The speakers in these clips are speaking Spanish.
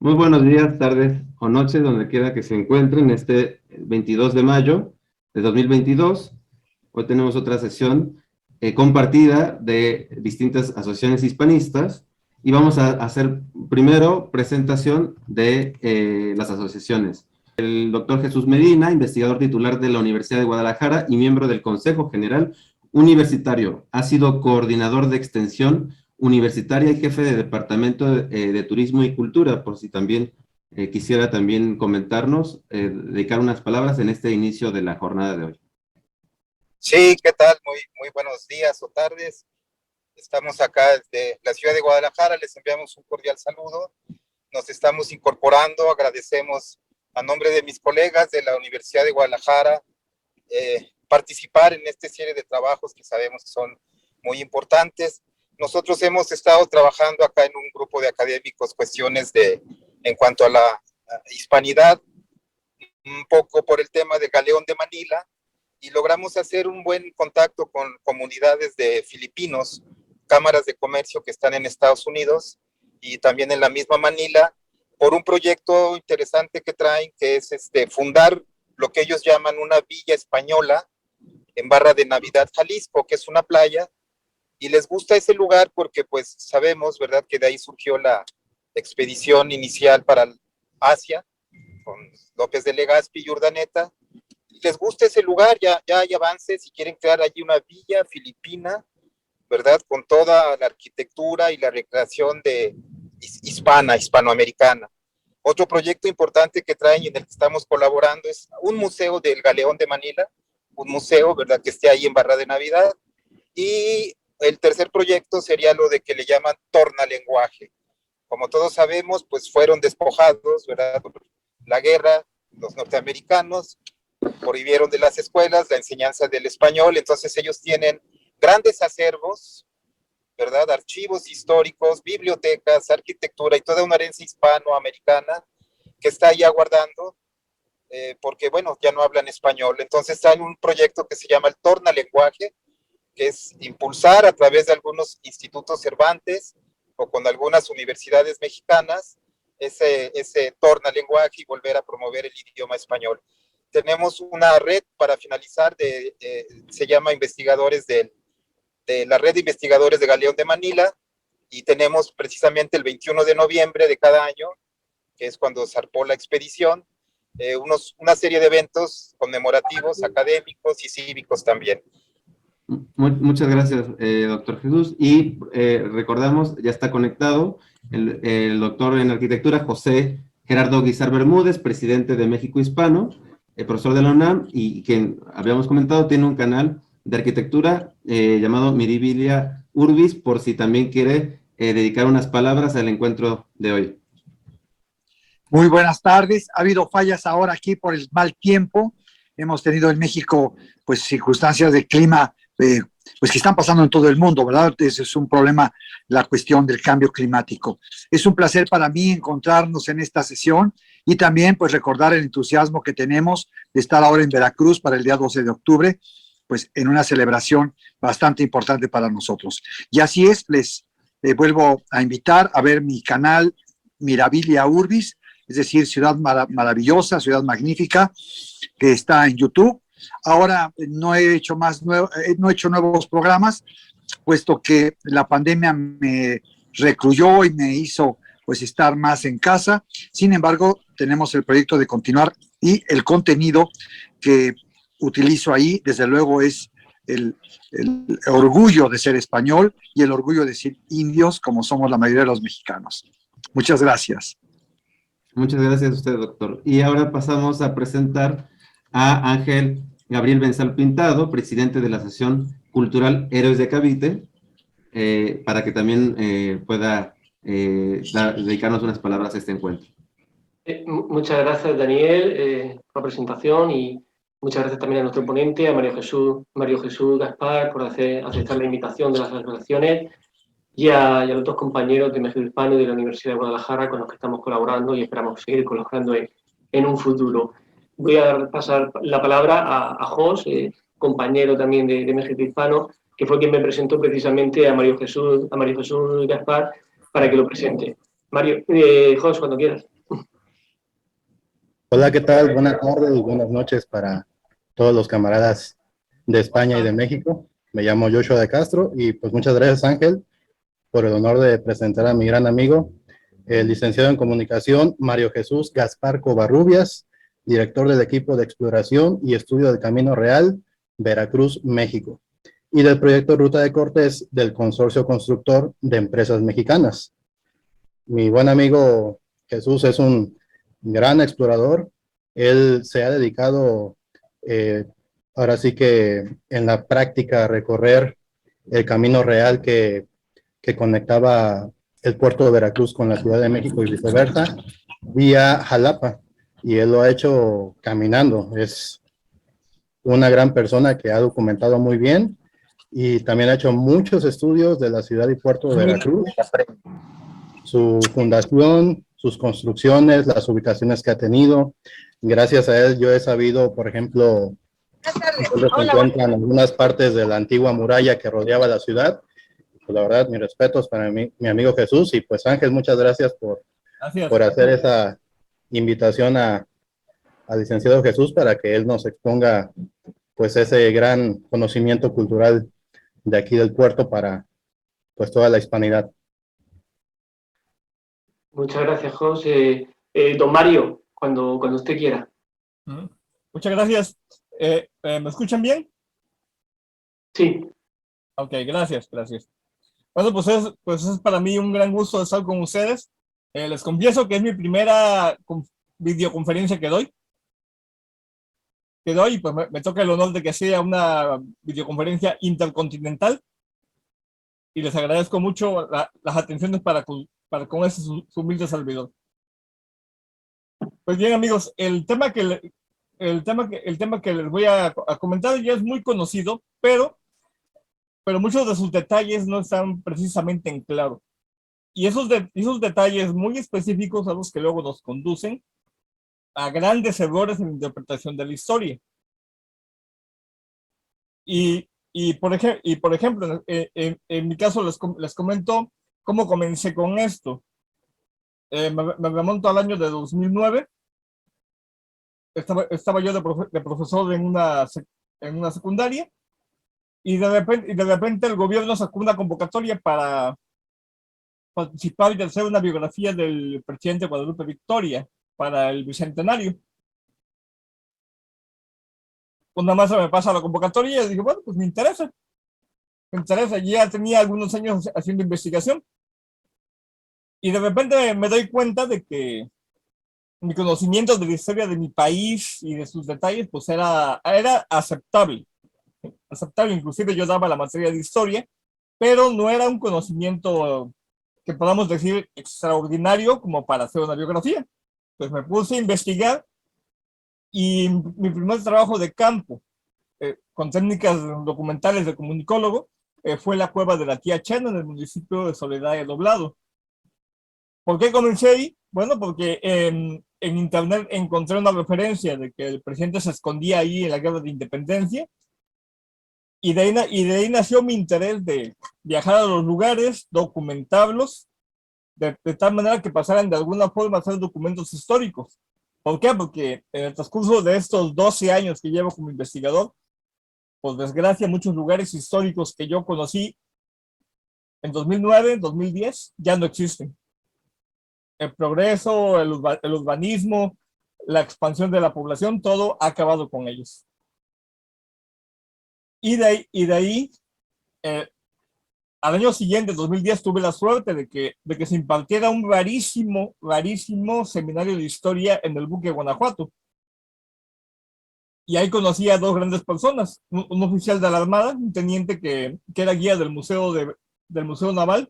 Muy buenos días, tardes o noches, donde quiera que se encuentren, este 22 de mayo de 2022. Hoy tenemos otra sesión compartida de distintas asociaciones hispanistas y vamos a hacer primero presentación de las asociaciones. El doctor Jesús Medina, investigador titular de la Universidad de Guadalajara y miembro del Consejo General Universitario, ha sido coordinador de extensión universitaria y jefe de Departamento de Turismo y Cultura, por si también quisiera también comentarnos, dedicar unas palabras en este inicio de la jornada de hoy. Sí, ¿qué tal? Muy buenos días o tardes. Estamos acá desde la ciudad de Guadalajara, les enviamos un cordial saludo. Nos estamos incorporando, agradecemos a nombre de mis colegas de la Universidad de Guadalajara participar en esta serie de trabajos que sabemos que son muy importantes. Nosotros hemos estado trabajando acá en un grupo de académicos cuestiones en cuanto a la hispanidad, un poco por el tema de Galeón de Manila, y logramos hacer un buen contacto con comunidades de filipinos, cámaras de comercio que están en Estados Unidos y también en la misma Manila, por un proyecto interesante que traen, que es fundar lo que ellos llaman una villa española en Barra de Navidad, Jalisco, que es una playa, y les gusta ese lugar porque pues sabemos, ¿verdad?, que de ahí surgió la expedición inicial para Asia, con López de Legazpi y Urdaneta. Les gusta ese lugar, ya hay avances y quieren crear allí una villa filipina, ¿verdad?, con toda la arquitectura y la recreación hispanoamericana. Otro proyecto importante que traen y en el que estamos colaborando es un museo del Galeón de Manila, un museo, ¿verdad?, que esté ahí en Barra de Navidad. Y el tercer proyecto sería lo de que le llaman tornalenguaje. Como todos sabemos, pues fueron despojados, ¿verdad?, por la guerra, los norteamericanos prohibieron de las escuelas la enseñanza del español, entonces ellos tienen grandes acervos, ¿verdad?, archivos históricos, bibliotecas, arquitectura y toda una herencia hispanoamericana que está ahí aguardando, porque, bueno, ya no hablan español. Entonces hay un proyecto que se llama el Tornalenguaje, que es impulsar a través de algunos institutos Cervantes o con algunas universidades mexicanas ese tornalenguaje y volver a promover el idioma español. Tenemos una red para finalizar, se llama Investigadores de la Red de Investigadores de Galeón de Manila, y tenemos precisamente el 21 de noviembre de cada año, que es cuando zarpó la expedición, una serie de eventos conmemorativos, académicos y cívicos también. Muchas gracias, doctor Jesús. Y recordamos, ya está conectado el doctor en arquitectura José Gerardo Guizar Bermúdez, presidente de México Hispano, profesor de la UNAM, y quien habíamos comentado tiene un canal de arquitectura llamado Mirabilia Urbis, por si también quiere dedicar unas palabras al encuentro de hoy. Muy buenas tardes. Ha habido fallas ahora aquí por el mal tiempo. Hemos tenido en México pues circunstancias de clima pues que están pasando en todo el mundo, ¿verdad? Ese es un problema, la cuestión del cambio climático. Es un placer para mí encontrarnos en esta sesión y también pues recordar el entusiasmo que tenemos de estar ahora en Veracruz para el día 12 de octubre, pues en una celebración bastante importante para nosotros. Y así es, les vuelvo a invitar a ver mi canal Mirabilia Urbis, es decir, Ciudad Maravillosa, Ciudad Magnífica, que está en YouTube. Ahora no he hecho nuevos programas, puesto que la pandemia me recluyó y me hizo pues estar más en casa. Sin embargo, tenemos el proyecto de continuar y el contenido que utilizo ahí, desde luego, es el orgullo de ser español y el orgullo de ser indios, como somos la mayoría de los mexicanos. Muchas gracias. Muchas gracias a usted, doctor. Y ahora pasamos a presentar a Ángel Gabriel Benzal Pintado, presidente de la Asociación Cultural Héroes de Cavite, para que también pueda dedicarnos unas palabras a este encuentro. Muchas gracias, Daniel, por la presentación, y muchas gracias también a nuestro ponente, a Mario Jesús Gaspar, por aceptar la invitación de las asociaciones, y a los dos compañeros de México Hispano y de la Universidad de Guadalajara con los que estamos colaborando y esperamos seguir colaborando en un futuro. Voy a pasar la palabra a Jos, compañero también de México Hispano, que fue quien me presentó precisamente a Mario Jesús Gaspar, para que lo presente. Mario, Jos, cuando quieras. Hola, ¿qué tal? Buenas tardes y buenas noches para todos los camaradas de España y de México. Me llamo Joshua de Castro y pues muchas gracias, Ángel, por el honor de presentar a mi gran amigo, el licenciado en comunicación Mario Jesús Gaspar Covarrubias, director del equipo de exploración y estudio del Camino Real, Veracruz, México, y del proyecto Ruta de Cortés del Consorcio Constructor de Empresas Mexicanas. Mi buen amigo Jesús es un gran explorador. Él se ha dedicado, ahora sí que en la práctica, a recorrer el camino real que conectaba el puerto de Veracruz con la Ciudad de México y viceversa, vía Jalapa. Y él lo ha hecho caminando. Es una gran persona que ha documentado muy bien y también ha hecho muchos estudios de la ciudad y puerto de Veracruz, su fundación, sus construcciones, las ubicaciones que ha tenido. Gracias a él yo he sabido, por ejemplo, dónde se encuentran algunas partes de la antigua muralla que rodeaba la ciudad. Pues la verdad, mis respetos para mi amigo Jesús. Y pues Ángel, muchas gracias por hacer esa invitación al licenciado Jesús para que él nos exponga pues ese gran conocimiento cultural de aquí del puerto para pues toda la hispanidad. Muchas gracias, José. Don Mario, cuando usted quiera. Muchas gracias. ¿Me escuchan bien? Sí. Ok, gracias. Bueno, pues es para mí un gran gusto estar con ustedes. Les confieso que es mi primera videoconferencia que doy. Y pues me toca el honor de que sea una videoconferencia intercontinental. Y les agradezco mucho las atenciones para con ese su humilde servidor. Pues bien, amigos, el tema que les voy a comentar ya es muy conocido, pero muchos de sus detalles no están precisamente en claro. Y esos detalles muy específicos son los que luego nos conducen a grandes errores en la interpretación de la historia. Y por ejemplo, en mi caso les comento cómo comencé con esto. Me remonto al año de 2009. Estaba yo de profesor en una secundaria y de repente el gobierno sacó una convocatoria para participar y hacer una biografía del presidente Guadalupe Victoria para el bicentenario. Una maestra me pasa la convocatoria y dije, bueno, pues me interesa. Ya tenía algunos años haciendo investigación y de repente me doy cuenta de que mi conocimiento de la historia de mi país y de sus detalles pues era aceptable, inclusive yo daba la materia de historia, pero no era un conocimiento que podamos decir extraordinario como para hacer una biografía. Pues me puse a investigar y mi primer trabajo de campo con técnicas documentales de comunicólogo fue la cueva de la Tía Chena en el municipio de Soledad de Doblado. ¿Por qué comencé ahí? Bueno, porque en internet encontré una referencia de que el presidente se escondía ahí en la guerra de independencia y de ahí nació mi interés de viajar a los lugares, documentarlos, de tal manera que pasaran de alguna forma a ser documentos históricos. ¿Por qué? Porque en el transcurso de estos 12 años que llevo como investigador, por desgracia, muchos lugares históricos que yo conocí en 2009, 2010, ya no existen. El progreso, el urbanismo, la expansión de la población, todo ha acabado con ellos. Y de ahí al año siguiente, 2010, tuve la suerte de que se impartiera un rarísimo seminario de historia en el Buque Guanajuato. Y ahí conocí a dos grandes personas, un oficial de la Armada, un teniente que era guía del Museo Naval,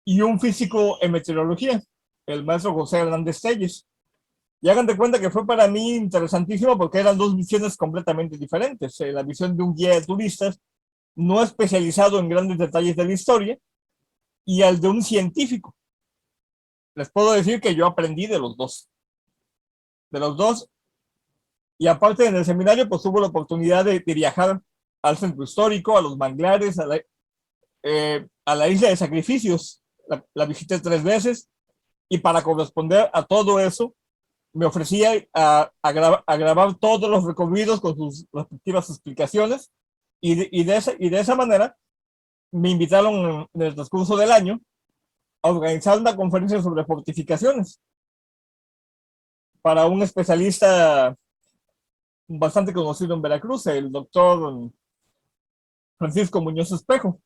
y un físico en meteorología, el maestro José Hernández Telles. Y hagan de cuenta que fue para mí interesantísimo porque eran dos visiones completamente diferentes. La visión de un guía de turistas, no especializado en grandes detalles de la historia, y al de un científico. Les puedo decir que yo aprendí de los dos. Y aparte en el seminario, pues tuve la oportunidad de viajar al centro histórico, a los manglares, a la isla de sacrificios. La visité 3 veces. y para corresponder a todo eso, me ofrecía a grabar todos los recorridos con sus respectivas explicaciones, y de esa manera me invitaron en el transcurso del año a organizar una conferencia sobre fortificaciones para un especialista bastante conocido en Veracruz, el doctor Francisco Muñoz Espejo.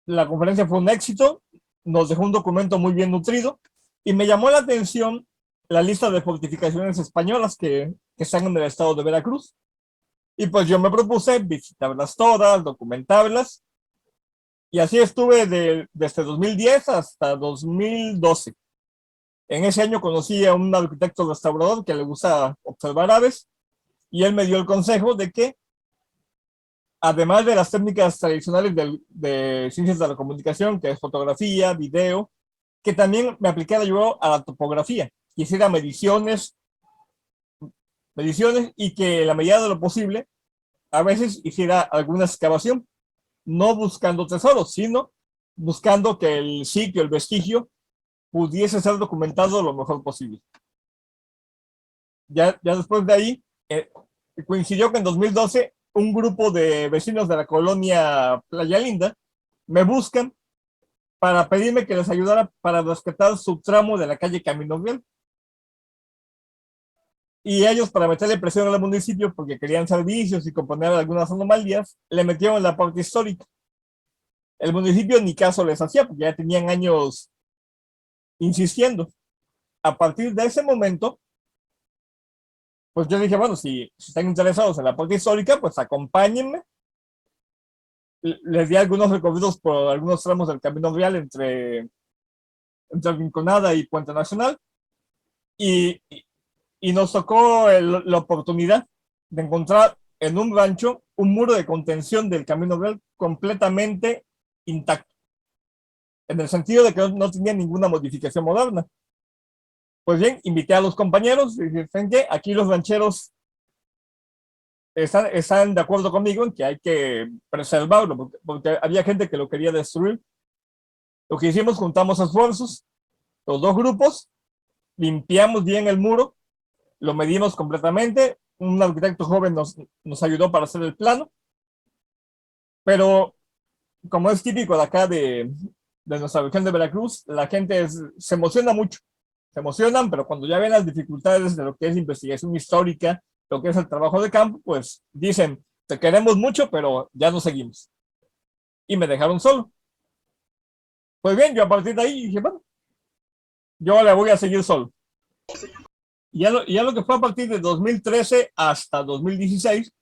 La conferencia fue un éxito, nos dejó un documento muy bien nutrido, y me llamó la atención la lista de fortificaciones españolas que están en el estado de Veracruz. Y pues yo me propuse visitarlas todas, documentarlas, y así estuve desde 2010 hasta 2012. En ese año conocí a un arquitecto restaurador que le gusta observar aves, y él me dio el consejo de que, además de las técnicas tradicionales de ciencias de la comunicación, que es fotografía, video, que también me aplicara yo a la topografía, que hiciera mediciones, y que en la medida de lo posible, a veces hiciera alguna excavación, no buscando tesoros, sino buscando que el sitio, el vestigio, pudiese ser documentado lo mejor posible. Ya después de ahí, coincidió que en 2012 un grupo de vecinos de la colonia Playa Linda me buscan para pedirme que les ayudara para rescatar su tramo de la calle Camino Real. Y ellos, para meterle presión al municipio, porque querían servicios y componer algunas anomalías, le metieron la parte histórica. El municipio ni caso les hacía, porque ya tenían años insistiendo. A partir de ese momento, pues yo dije, bueno, si están interesados en la parte histórica, pues acompáñenme. Les di algunos recorridos por algunos tramos del Camino Real entre Rinconada y Puente Nacional, y nos tocó la oportunidad de encontrar en un rancho un muro de contención del Camino Real completamente intacto, en el sentido de que no tenía ninguna modificación moderna. Pues bien, invité a los compañeros y dije, ¿saben qué? Aquí los rancheros están de acuerdo conmigo en que hay que preservarlo, porque había gente que lo quería destruir. Lo que hicimos, juntamos esfuerzos, los dos grupos, limpiamos bien el muro, lo medimos completamente, un arquitecto joven nos ayudó para hacer el plano, pero como es típico de acá de nuestra región de Veracruz, la gente se emociona mucho, se emocionan, pero cuando ya ven las dificultades de lo que es investigación histórica, lo que es el trabajo de campo, pues dicen, te queremos mucho, pero ya no seguimos. Y me dejaron solo. Pues bien, yo a partir de ahí dije, bueno, yo le voy a seguir solo. Y ya lo que fue a partir de 2013 hasta 2016,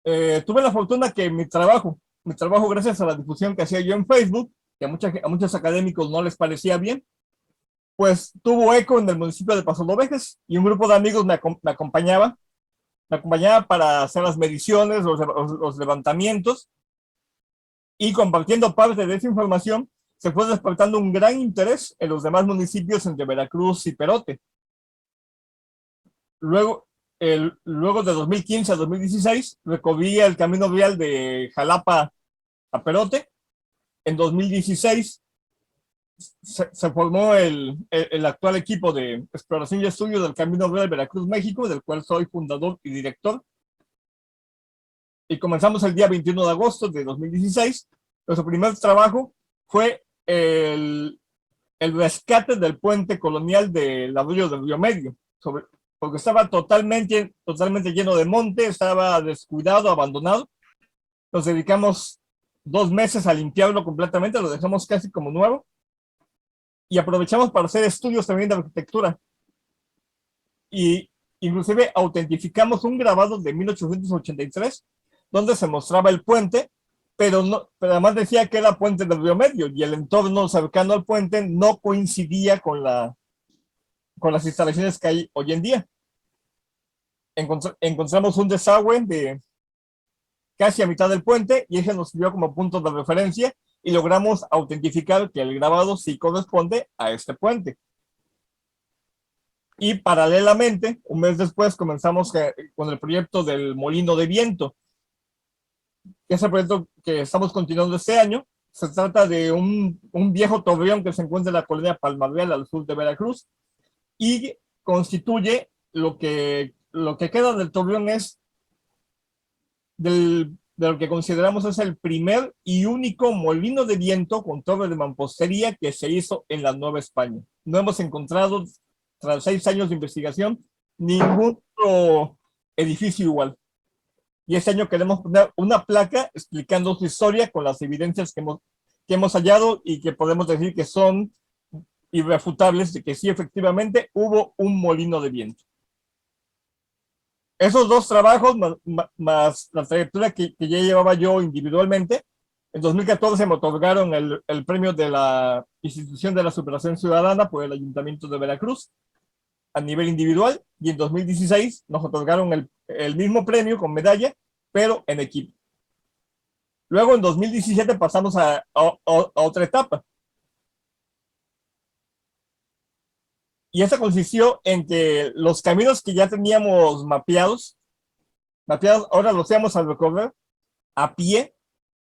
tuve la fortuna que mi trabajo, gracias a la difusión que hacía yo en Facebook, que a muchos académicos no les parecía bien, pues tuvo eco en el municipio de Paso de Ovejas, y un grupo de amigos me acompañaba para hacer las mediciones, los levantamientos, y compartiendo parte de esa información, se fue despertando un gran interés en los demás municipios entre Veracruz y Perote. Luego de 2015 a 2016, recorrí el Camino Real de Jalapa a Perote. En 2016 se formó el actual equipo de exploración y estudio del Camino Real Veracruz, México, del cual soy fundador y director. Y comenzamos el día 21 de agosto de 2016. Nuestro primer trabajo fue el rescate del puente colonial del arroyo del Río Medio, porque estaba totalmente lleno de monte, estaba descuidado, abandonado. Nos dedicamos 2 meses a limpiarlo completamente, lo dejamos casi como nuevo, y aprovechamos para hacer estudios también de arquitectura. Y inclusive autentificamos un grabado de 1883, donde se mostraba el puente, pero además decía que era puente del Río Medio, y el entorno cercano al puente no coincidía con las instalaciones que hay hoy en día. Encontramos un desagüe de casi a mitad del puente, y ese nos sirvió como punto de referencia, y logramos autentificar que el grabado sí corresponde a este puente. Y paralelamente, un mes después, comenzamos con el proyecto del molino de viento, que es el proyecto que estamos continuando este año, Se trata de un viejo torreón que se encuentra en la colonia Palmarreal al sur de Veracruz y constituye lo que queda del torreón es de lo que consideramos es el primer y único molino de viento con torre de mampostería que se hizo en la Nueva España. No hemos encontrado, tras 6 años de investigación, ningún otro edificio igual. Y este año queremos poner una placa explicando su historia con las evidencias que hemos hallado y que podemos decir que son irrefutables de que sí, efectivamente, hubo un molino de viento. Esos 2 trabajos, más la trayectoria que ya llevaba yo individualmente, en 2014 me otorgaron el premio de la Institución de la Superación Ciudadana por el Ayuntamiento de Veracruz a nivel individual, y en 2016 nos otorgaron el mismo premio con medalla, pero en equipo. Luego en 2017 pasamos a otra etapa. Y esa consistió en que los caminos que ya teníamos mapeados, ahora los íbamos a recorrer a pie,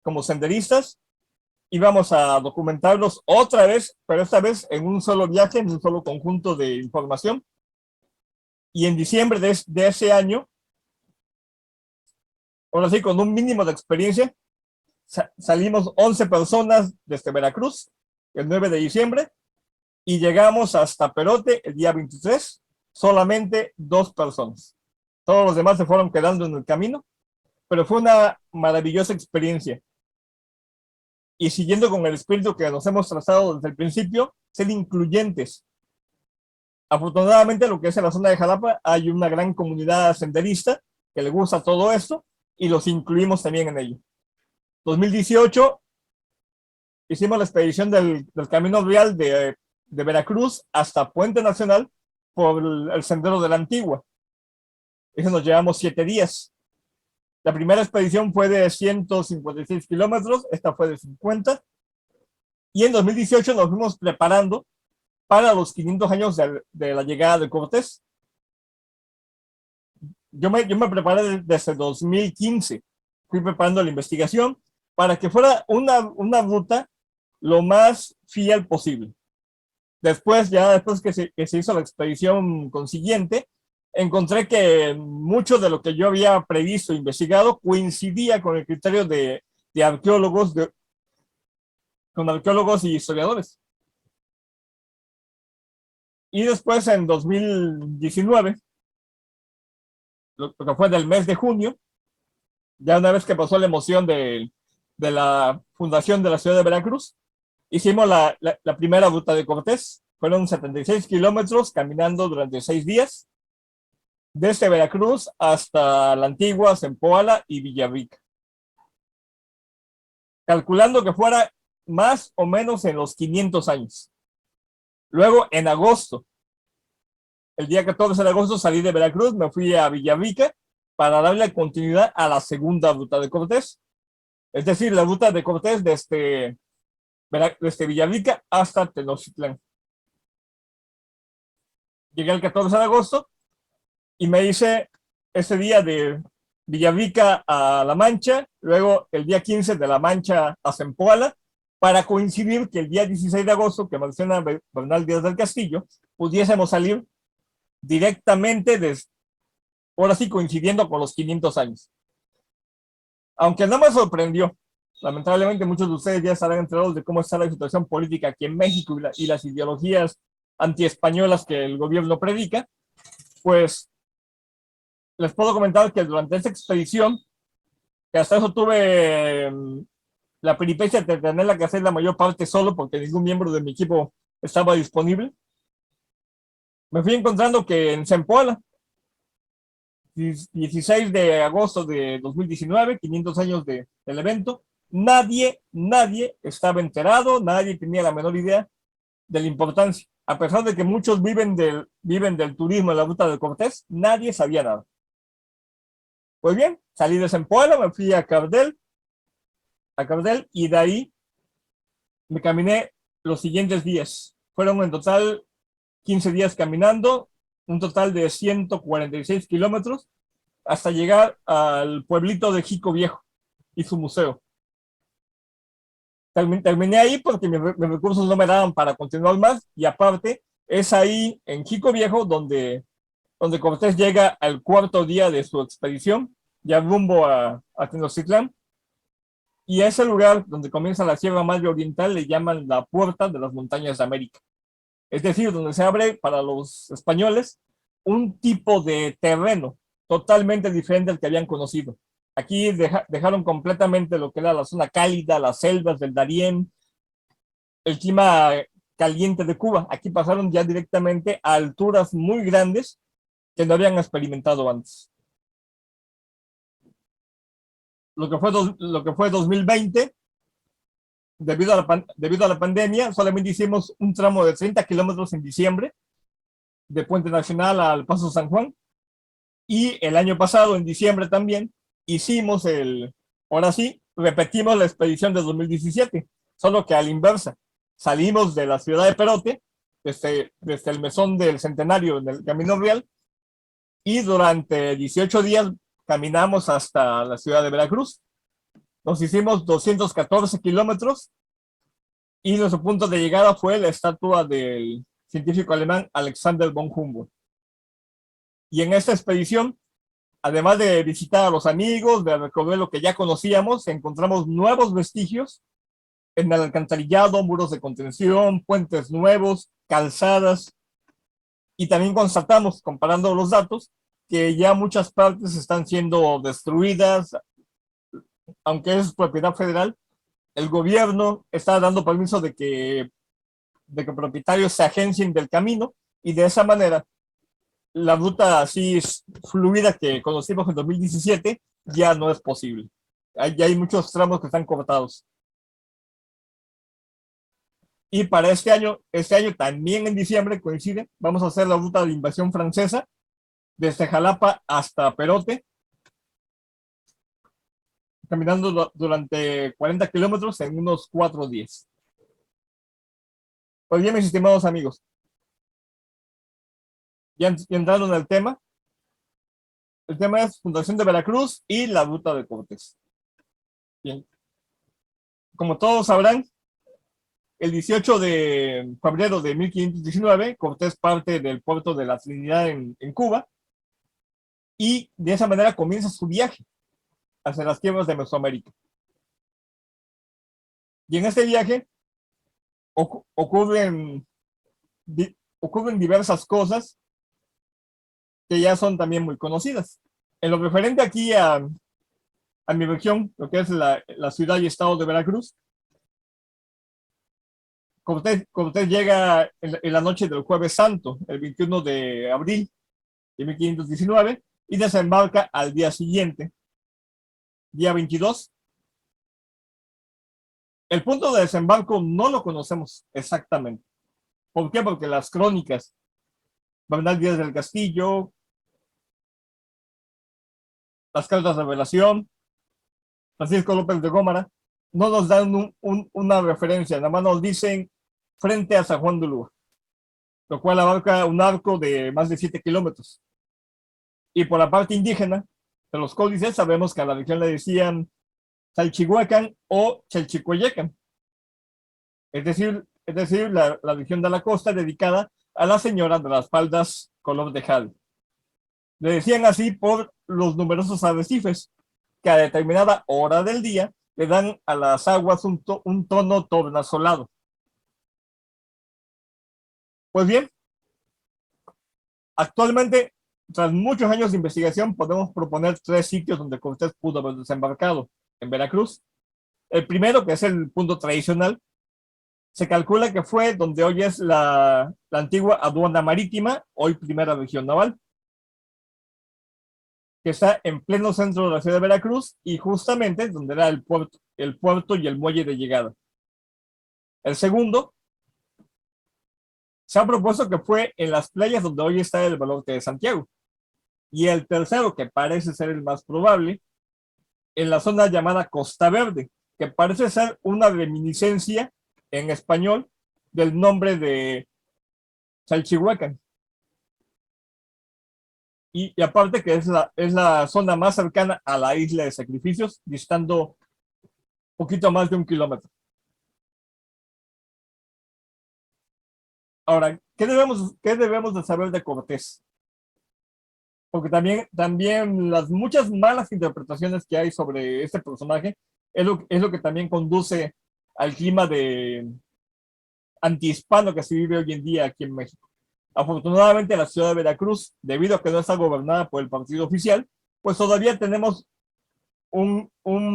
como senderistas, íbamos a documentarlos otra vez, pero esta vez en un solo viaje, en un solo conjunto de información. Y en diciembre de ese año, ahora sí, con un mínimo de experiencia, salimos 11 personas desde Veracruz, el 9 de diciembre, y llegamos hasta Perote el día 23, solamente 2 personas. Todos los demás se fueron quedando en el camino, pero fue una maravillosa experiencia. Y siguiendo con el espíritu que nos hemos trazado desde el principio, ser incluyentes. Afortunadamente, lo que es en la zona de Jalapa, hay una gran comunidad senderista que le gusta todo esto y los incluimos también en ello. 2018 hicimos la expedición del Camino Real de Veracruz hasta Puente Nacional por el Sendero de la Antigua. Eso nos llevamos 7 días. La primera expedición fue de 156 kilómetros, esta fue de 50. Y en 2018 nos fuimos preparando para los 500 años de la llegada de Cortés. Yo me preparé desde 2015. Fui preparando la investigación para que fuera una ruta lo más fiel posible. Después que se hizo la expedición consiguiente, encontré que mucho de lo que yo había previsto e investigado coincidía con el criterio de arqueólogos, con arqueólogos y historiadores. Y después, en 2019, lo que fue del mes de junio, ya una vez que pasó la emoción de la fundación de la ciudad de Veracruz, hicimos la primera ruta de Cortés. Fueron 76 kilómetros caminando durante 6 días, desde Veracruz hasta la Antigua, Zempoala y Villarrica. Calculando que fuera más o menos en los 500 años. Luego, en agosto, el día 14 de agosto, salí de Veracruz, me fui a Villarrica para darle continuidad a la segunda ruta de Cortés. Es decir, la ruta de Cortés desde Villarrica hasta Tenochtitlán. Llegué el 14 de agosto y me hice ese día de Villarrica a La Mancha, luego el día 15 de La Mancha a Zempoala, para coincidir que el día 16 de agosto, que menciona Bernal Díaz del Castillo, pudiésemos salir directamente ahora sí coincidiendo con los 500 años. Aunque no me sorprendió, lamentablemente muchos de ustedes ya estarán enterados de cómo está la situación política aquí en México y las ideologías antiespañolas que el gobierno predica, pues les puedo comentar que durante esta expedición, que hasta eso tuve la peripecia de tenerla que hacer la mayor parte solo porque ningún miembro de mi equipo estaba disponible, me fui encontrando que en Zempoala, 16 de agosto de 2019, 500 años del evento, nadie estaba enterado, nadie tenía la menor idea de la importancia. A pesar de que muchos viven del turismo en la ruta de Cortés, nadie sabía nada. Pues bien, salí de Zempoala, me fui a Cardel, y de ahí me caminé los siguientes días. Fueron en total 15 días caminando, un total de 146 kilómetros, hasta llegar al pueblito de Jico Viejo y su museo. terminé ahí porque mis recursos no me daban para continuar más, y aparte es ahí en Chico Viejo donde Cortés llega al cuarto día de su expedición, ya rumbo a Tenochtitlán, y a ese lugar donde comienza la Sierra Madre Oriental le llaman la Puerta de las Montañas de América. Es decir, donde se abre para los españoles un tipo de terreno totalmente diferente al que habían conocido. Aquí dejaron completamente lo que era la zona cálida, las selvas del Darién, el clima caliente de Cuba. Aquí pasaron ya directamente a alturas muy grandes que no habían experimentado antes. Lo que fue 2020, debido a la pandemia, solamente hicimos un tramo de 30 kilómetros en diciembre, de Puente Nacional al Paso San Juan, y el año pasado, en diciembre también, hicimos ahora sí, repetimos la expedición de 2017, solo que a la inversa. Salimos de la ciudad de Perote, desde el mesón del Centenario en el Camino Real, y durante 18 días caminamos hasta la ciudad de Veracruz. Nos hicimos 214 kilómetros y nuestro punto de llegada fue la estatua del científico alemán Alexander von Humboldt. Y en esta expedición, además de visitar a los amigos, de recorrer lo que ya conocíamos, encontramos nuevos vestigios en el alcantarillado, muros de contención, puentes nuevos, calzadas, y también constatamos, comparando los datos, que ya muchas partes están siendo destruidas, aunque es propiedad federal. El gobierno está dando permiso de que propietarios se agencien del camino, y de esa manera la ruta así fluida que conocimos en 2017 ya no es posible. Ya hay muchos tramos que están cortados. Y para este año también en diciembre coincide, vamos a hacer la ruta de invasión francesa desde Jalapa hasta Perote, caminando durante 40 kilómetros en unos 4 días. Pues bien, mis estimados amigos, ya entrando en el tema es Fundación de Veracruz y la ruta de Cortés. Bien, como todos sabrán, el 18 de febrero de 1519, Cortés parte del puerto de la Trinidad en Cuba, y de esa manera comienza su viaje hacia las tierras de Mesoamérica. Y en este viaje ocurren diversas cosas que ya son también muy conocidas. En lo referente aquí a mi región, lo que es la ciudad y estado de Veracruz, Cortés llega en la noche del Jueves Santo, el 21 de abril de 1519, y desembarca al día siguiente, día 22. El punto de desembarco no lo conocemos exactamente. ¿Por qué? Porque las crónicas, Bernal Díaz del Castillo, las cartas de revelación, Francisco López de Gómara, no nos dan una referencia, nada más nos dicen frente a San Juan de Ulúa, lo cual abarca un arco de más de 7 kilómetros. Y por la parte indígena de los códices sabemos que a la región le decían Chalchihuacán o Chalchicoyecan, es decir, la región de la costa dedicada a la señora de las faldas color de jade. Le decían así por los numerosos arrecifes que a determinada hora del día le dan a las aguas un tono tornasolado. Pues bien, actualmente, tras muchos años de investigación, podemos proponer 3 sitios donde Cortés pudo haber desembarcado en Veracruz. El primero, que es el punto tradicional, se calcula que fue donde hoy es la antigua aduana marítima, hoy primera región naval, que está en pleno centro de la ciudad de Veracruz y justamente donde era el puerto y el muelle de llegada. El segundo, se ha propuesto que fue en las playas donde hoy está el Baluarte de Santiago. Y el tercero, que parece ser el más probable, en la zona llamada Costa Verde, que parece ser una reminiscencia en español del nombre de Chalchihuacán. Y aparte que es la zona más cercana a la isla de Sacrificios, distando poquito más de 1 kilómetro. Ahora, qué debemos de saber de Cortés? Porque también las muchas malas interpretaciones que hay sobre este personaje es lo que también conduce al clima de antihispano que se vive hoy en día aquí en México. Afortunadamente, la ciudad de Veracruz, debido a que no está gobernada por el partido oficial, pues todavía tenemos un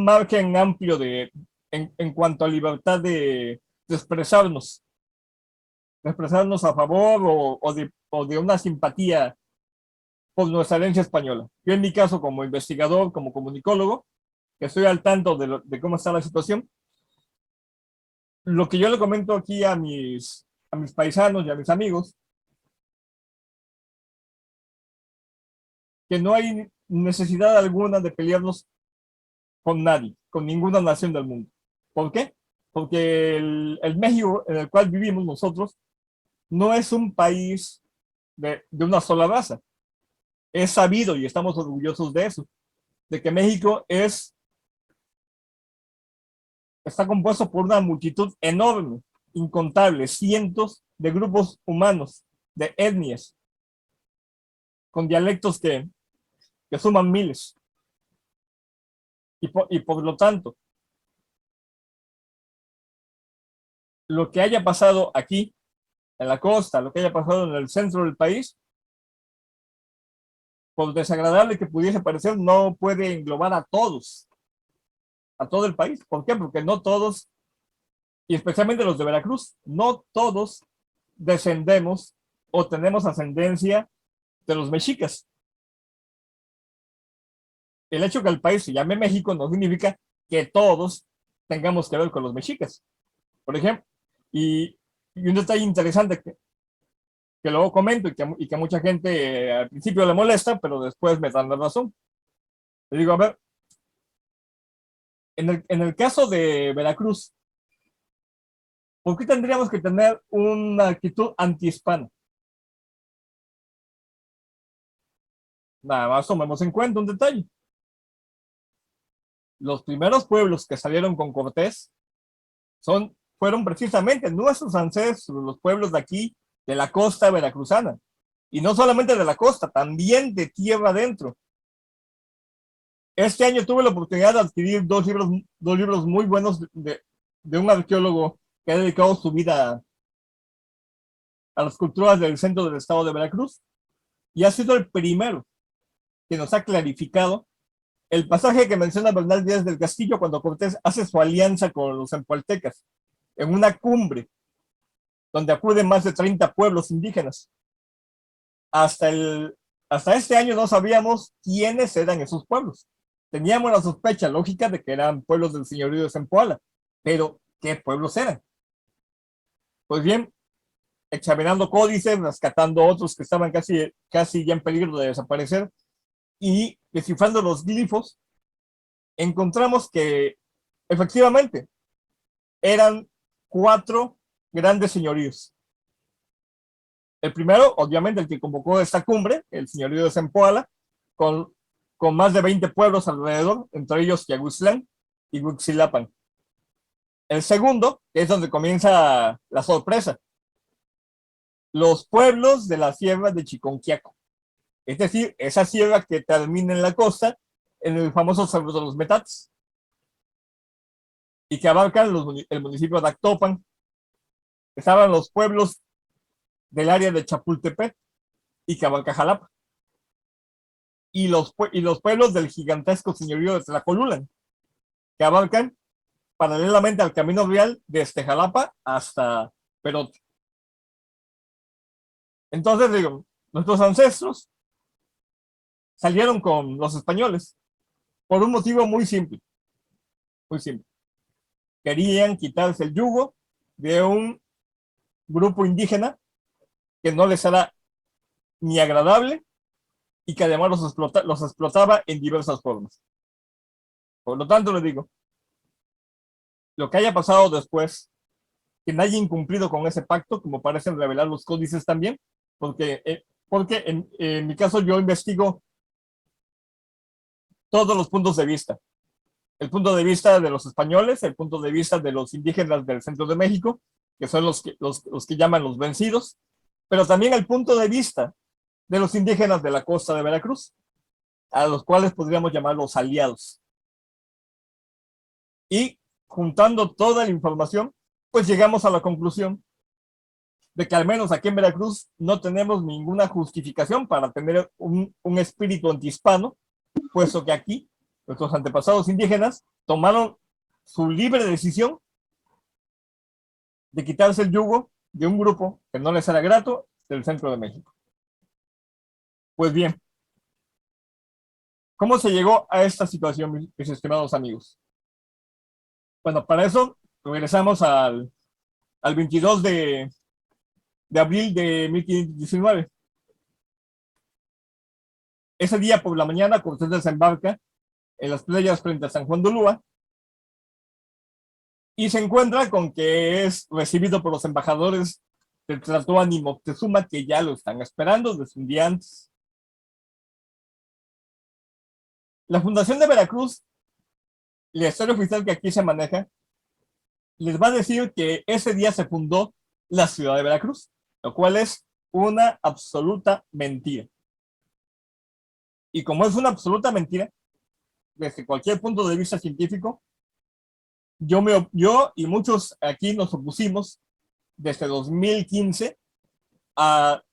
margen amplio en cuanto a libertad de expresarnos a favor o de una simpatía por nuestra herencia española. Yo en mi caso, como investigador, como comunicólogo, que estoy al tanto de cómo está la situación, lo que yo le comento aquí a mis paisanos y a mis amigos, que no hay necesidad alguna de pelearnos con nadie, con ninguna nación del mundo. ¿Por qué? Porque el México en el cual vivimos nosotros no es un país de una sola raza. Es sabido y estamos orgullosos de eso, de que México está compuesto por una multitud enorme, incontable, cientos de grupos humanos, de etnias, con dialectos que suman miles. Y por lo tanto, lo que haya pasado aquí, en la costa, lo que haya pasado en el centro del país, por desagradable que pudiese parecer, no puede englobar a todos, a todo el país. ¿Por qué? Porque no todos, y especialmente los de Veracruz, no todos descendemos o tenemos ascendencia de los mexicas. El hecho que el país se llame México no significa que todos tengamos que ver con los mexicas. Por ejemplo, y un detalle interesante que luego comento y que a mucha gente al principio le molesta, pero después me dan la razón. Le digo, a ver, en el caso de Veracruz, ¿por qué tendríamos que tener una actitud antihispana? Nada más tomemos en cuenta un detalle. Los primeros pueblos que salieron con Cortés fueron precisamente nuestros ancestros, los pueblos de aquí, de la costa veracruzana. Y no solamente de la costa, también de tierra adentro. Este año tuve la oportunidad de adquirir dos libros muy buenos de un arqueólogo que ha dedicado su vida a las culturas del centro del estado de Veracruz. Y ha sido el primero que nos ha clarificado el pasaje que menciona Bernal Díaz del Castillo cuando Cortés hace su alianza con los empaltecas en una cumbre donde acuden más de 30 pueblos indígenas. Hasta este año no sabíamos quiénes eran esos pueblos. Teníamos la sospecha lógica de que eran pueblos del señorío de Zempoala, pero ¿qué pueblos eran? Pues bien, examinando códices, rescatando otros que estaban casi ya en peligro de desaparecer y descifrando los glifos, encontramos que efectivamente eran 4 grandes señoríos. El primero, obviamente, el que convocó esta cumbre, el señorío de Zempoala, con más de 20 pueblos alrededor, entre ellos Yaguitlán y Huitzilapan. El segundo, que es donde comienza la sorpresa, los pueblos de la sierra de Chiconquiaco. Es decir, esa sierra que termina en la costa, en el famoso Cerro de los Metats, y que abarcan el municipio de Actopan. Estaban los pueblos del área de Chapultepec y que abarca Jalapa. Y los pueblos del gigantesco señorío de Tlacolulan, que abarcan paralelamente al camino real desde Jalapa hasta Perote. Entonces, digo, nuestros ancestros salieron con los españoles por un motivo muy simple. Muy simple. Querían quitarse el yugo de un grupo indígena que no les era ni agradable y que además los explotaba en diversas formas. Por lo tanto, les digo, lo que haya pasado después, que no haya incumplido con ese pacto, como parecen revelar los códices también, porque en mi caso yo investigo todos los puntos de vista. El punto de vista de los españoles, el punto de vista de los indígenas del centro de México que son los que llaman los vencidos, pero también el punto de vista de los indígenas de la costa de Veracruz, a los cuales podríamos llamar los aliados. Y juntando toda la información, pues llegamos a la conclusión de que al menos aquí en Veracruz no tenemos ninguna justificación para tener un espíritu antihispano, puesto que aquí nuestros antepasados indígenas tomaron su libre decisión de quitarse el yugo de un grupo que no les era grato del centro de México. Pues bien, ¿cómo se llegó a esta situación, mis estimados amigos? Bueno, para eso regresamos al 22 de abril de 1519. Ese día por la mañana Cortés desembarca en las playas frente a San Juan de Ulúa y se encuentra con que es recibido por los embajadores del Tlatoani y Moctezuma, que ya lo están esperando desde un día antes. La fundación de Veracruz, la historia oficial que aquí se maneja, les va a decir que ese día se fundó la ciudad de Veracruz, lo cual es una absoluta mentira. Y como es una absoluta mentira, desde cualquier punto de vista científico, yo y muchos aquí nos opusimos desde 2015 a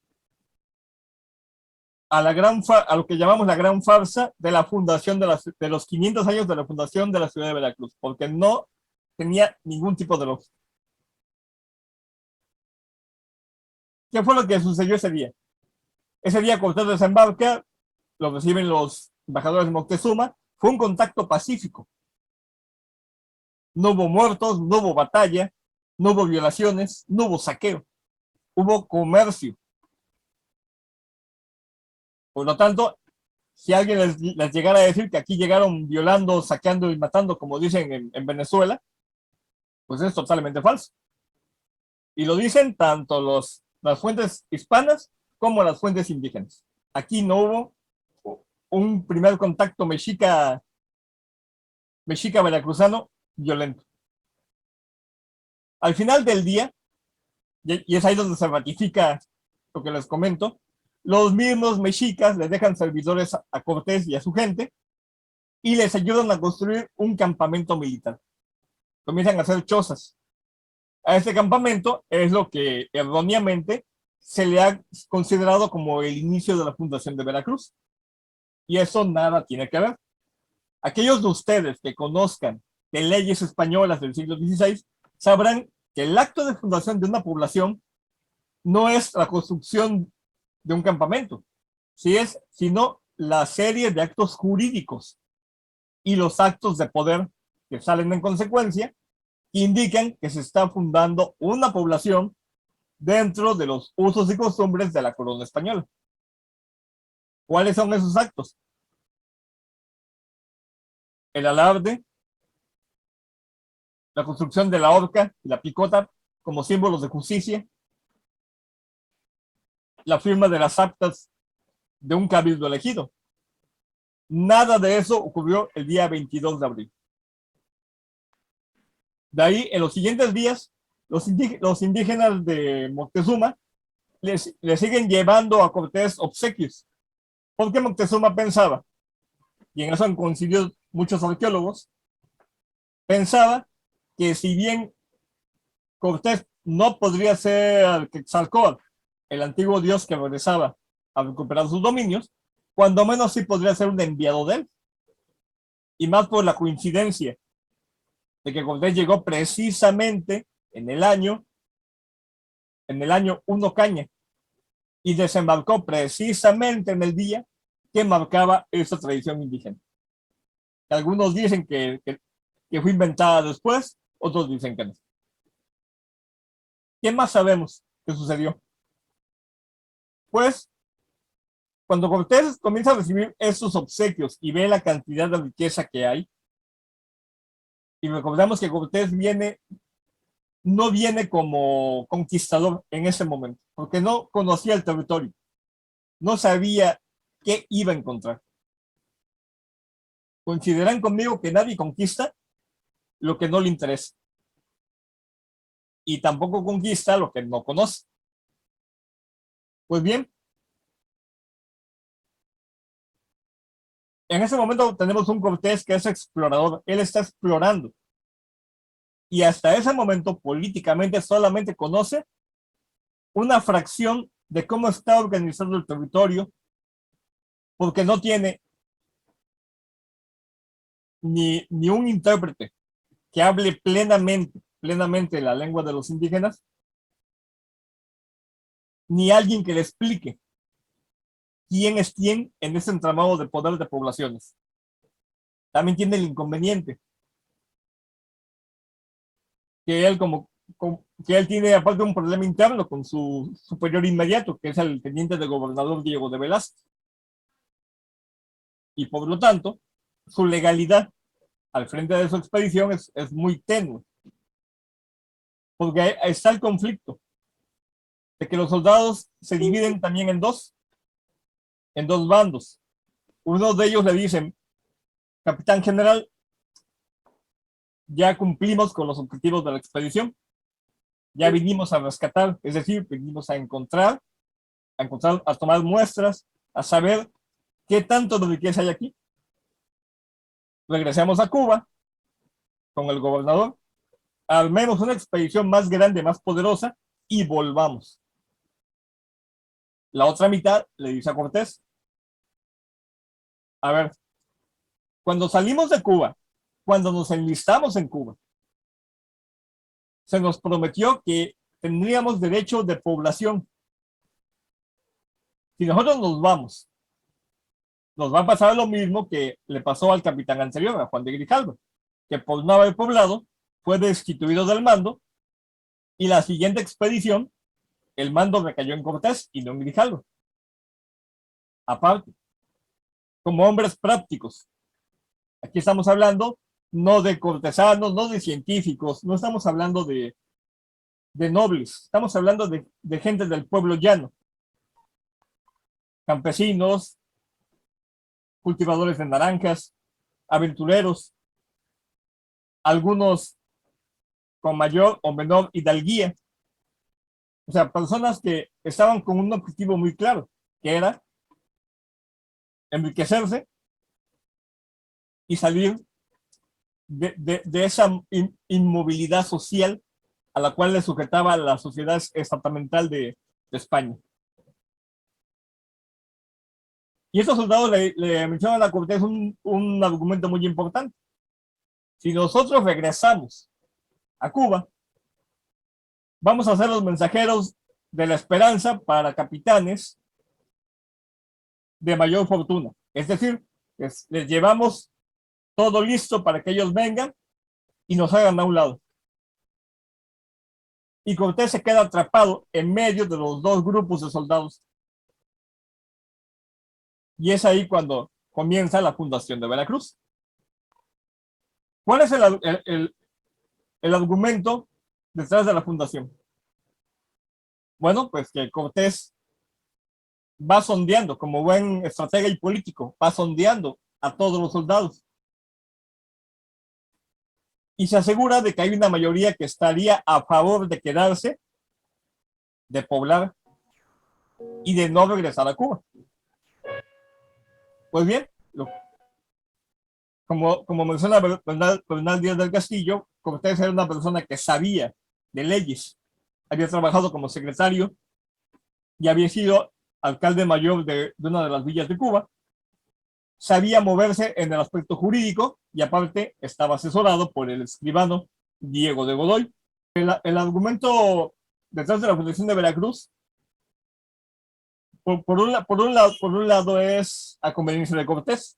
lo que llamamos la gran farsa de la fundación de los 500 años de la fundación de la ciudad de Veracruz, porque no tenía ningún tipo de lógica. ¿Qué fue lo que sucedió ese día? Ese día Cortés desembarca, lo reciben los embajadores de Moctezuma, fue un contacto pacífico. No hubo muertos, no hubo batalla, no hubo violaciones, no hubo saqueo, hubo comercio. Por lo tanto, si alguien les llegara a decir que aquí llegaron violando, saqueando y matando, como dicen en Venezuela, pues es totalmente falso. Y lo dicen tanto las fuentes hispanas como las fuentes indígenas. Aquí no hubo un primer contacto mexica veracruzano violento. Al final del día, y es ahí donde se ratifica lo que les comento, los mismos mexicas les dejan servidores a Cortés y a su gente y les ayudan a construir un campamento militar. Comienzan a hacer chozas. A este campamento es lo que erróneamente se le ha considerado como el inicio de la fundación de Veracruz. Y eso nada tiene que ver. Aquellos de ustedes que conozcan de leyes españolas del siglo XVI sabrán que el acto de fundación de una población no es la construcción de un campamento, sino la serie de actos jurídicos y los actos de poder que salen en consecuencia, que indican que se está fundando una población dentro de los usos y costumbres de la corona española. ¿Cuáles son esos actos? El alarde, la construcción de la horca y la picota como símbolos de justicia, la firma de las actas de un cabildo elegido. Nada de eso ocurrió el día 22 de abril. De ahí, en los siguientes días, los indígenas de Moctezuma le siguen llevando a Cortés obsequios, porque Moctezuma pensaba, y en eso han coincidido muchos arqueólogos, pensaba que si bien Cortés no podría ser Quetzalcóatl, el antiguo dios que regresaba a recuperar sus dominios, cuando menos sí podría ser un enviado de él. Y más por la coincidencia de que Cortés llegó precisamente en el año 1 Caña y desembarcó precisamente en el día que marcaba esta tradición indígena. Algunos dicen que fue inventada después, otros dicen que no. ¿Qué más sabemos que sucedió? Pues, cuando Cortés comienza a recibir esos obsequios y ve la cantidad de riqueza que hay, y recordamos que Cortés no viene como conquistador en ese momento, porque no conocía el territorio, no sabía qué iba a encontrar. Consideran conmigo que nadie conquista lo que no le interesa. y tampoco conquista lo que no conoce. Pues bien, en ese momento tenemos un Cortés que es explorador, él está explorando, y hasta ese momento políticamente solamente conoce una fracción de cómo está organizado el territorio, porque no tiene ni un intérprete que hable plenamente la lengua de los indígenas, ni alguien que le explique quién es quién en ese entramado de poder de poblaciones. También tiene el inconveniente que él tiene aparte un problema interno con su superior inmediato, que es el teniente de gobernador Diego de Velázquez. Y por lo tanto, su legalidad al frente de su expedición es muy tenue. Porque está el conflicto de que los soldados se dividen también en dos bandos. Uno de ellos le dicen: capitán general, ya cumplimos con los objetivos de la expedición, ya vinimos a rescatar, es decir, vinimos a encontrar, a tomar muestras, a saber qué tanto de riqueza hay aquí. Regresamos a Cuba con el gobernador, armemos una expedición más grande, más poderosa y volvamos. La otra mitad le dice a Cortés: a ver, cuando salimos de Cuba, cuando nos enlistamos en Cuba, se nos prometió que tendríamos derecho de población. Si nosotros nos vamos, nos va a pasar lo mismo que le pasó al capitán anterior, a Juan de Grijalva, que por no haber poblado fue destituido del mando, y la siguiente expedición el mando recayó en Cortés y no en Grijalva. Aparte, como hombres prácticos, aquí estamos hablando no de cortesanos, no de científicos, no estamos hablando de nobles, estamos hablando de gente del pueblo llano, campesinos, cultivadores de naranjas, aventureros, algunos con mayor o menor hidalguía. O sea, personas que estaban con un objetivo muy claro, que era enriquecerse y salir de esa inmovilidad social a la cual le sujetaba la sociedad estamental de España. Y estos soldados le mencionan a Cortés un argumento muy importante. Si nosotros regresamos a Cuba, vamos a ser los mensajeros de la esperanza para capitanes de mayor fortuna. Es decir, les llevamos todo listo para que ellos vengan y nos hagan a un lado. Y Cortés se queda atrapado en medio de los dos grupos de soldados. Y es ahí cuando comienza la fundación de Veracruz. ¿Cuál es el argumento detrás de la fundación? Bueno, pues que Cortés va sondeando, como buen estratega y político, va sondeando a todos los soldados. Y se asegura de que hay una mayoría que estaría a favor de quedarse, de poblar y de no regresar a Cuba. Pues bien, como menciona Bernal Díaz del Castillo, Cortés era una persona que sabía de leyes, había trabajado como secretario y había sido alcalde mayor de una de las villas de Cuba, sabía moverse en el aspecto jurídico y aparte estaba asesorado por el escribano Diego de Godoy. El argumento detrás de la fundación de Veracruz, por un lado es a conveniencia de Cortés,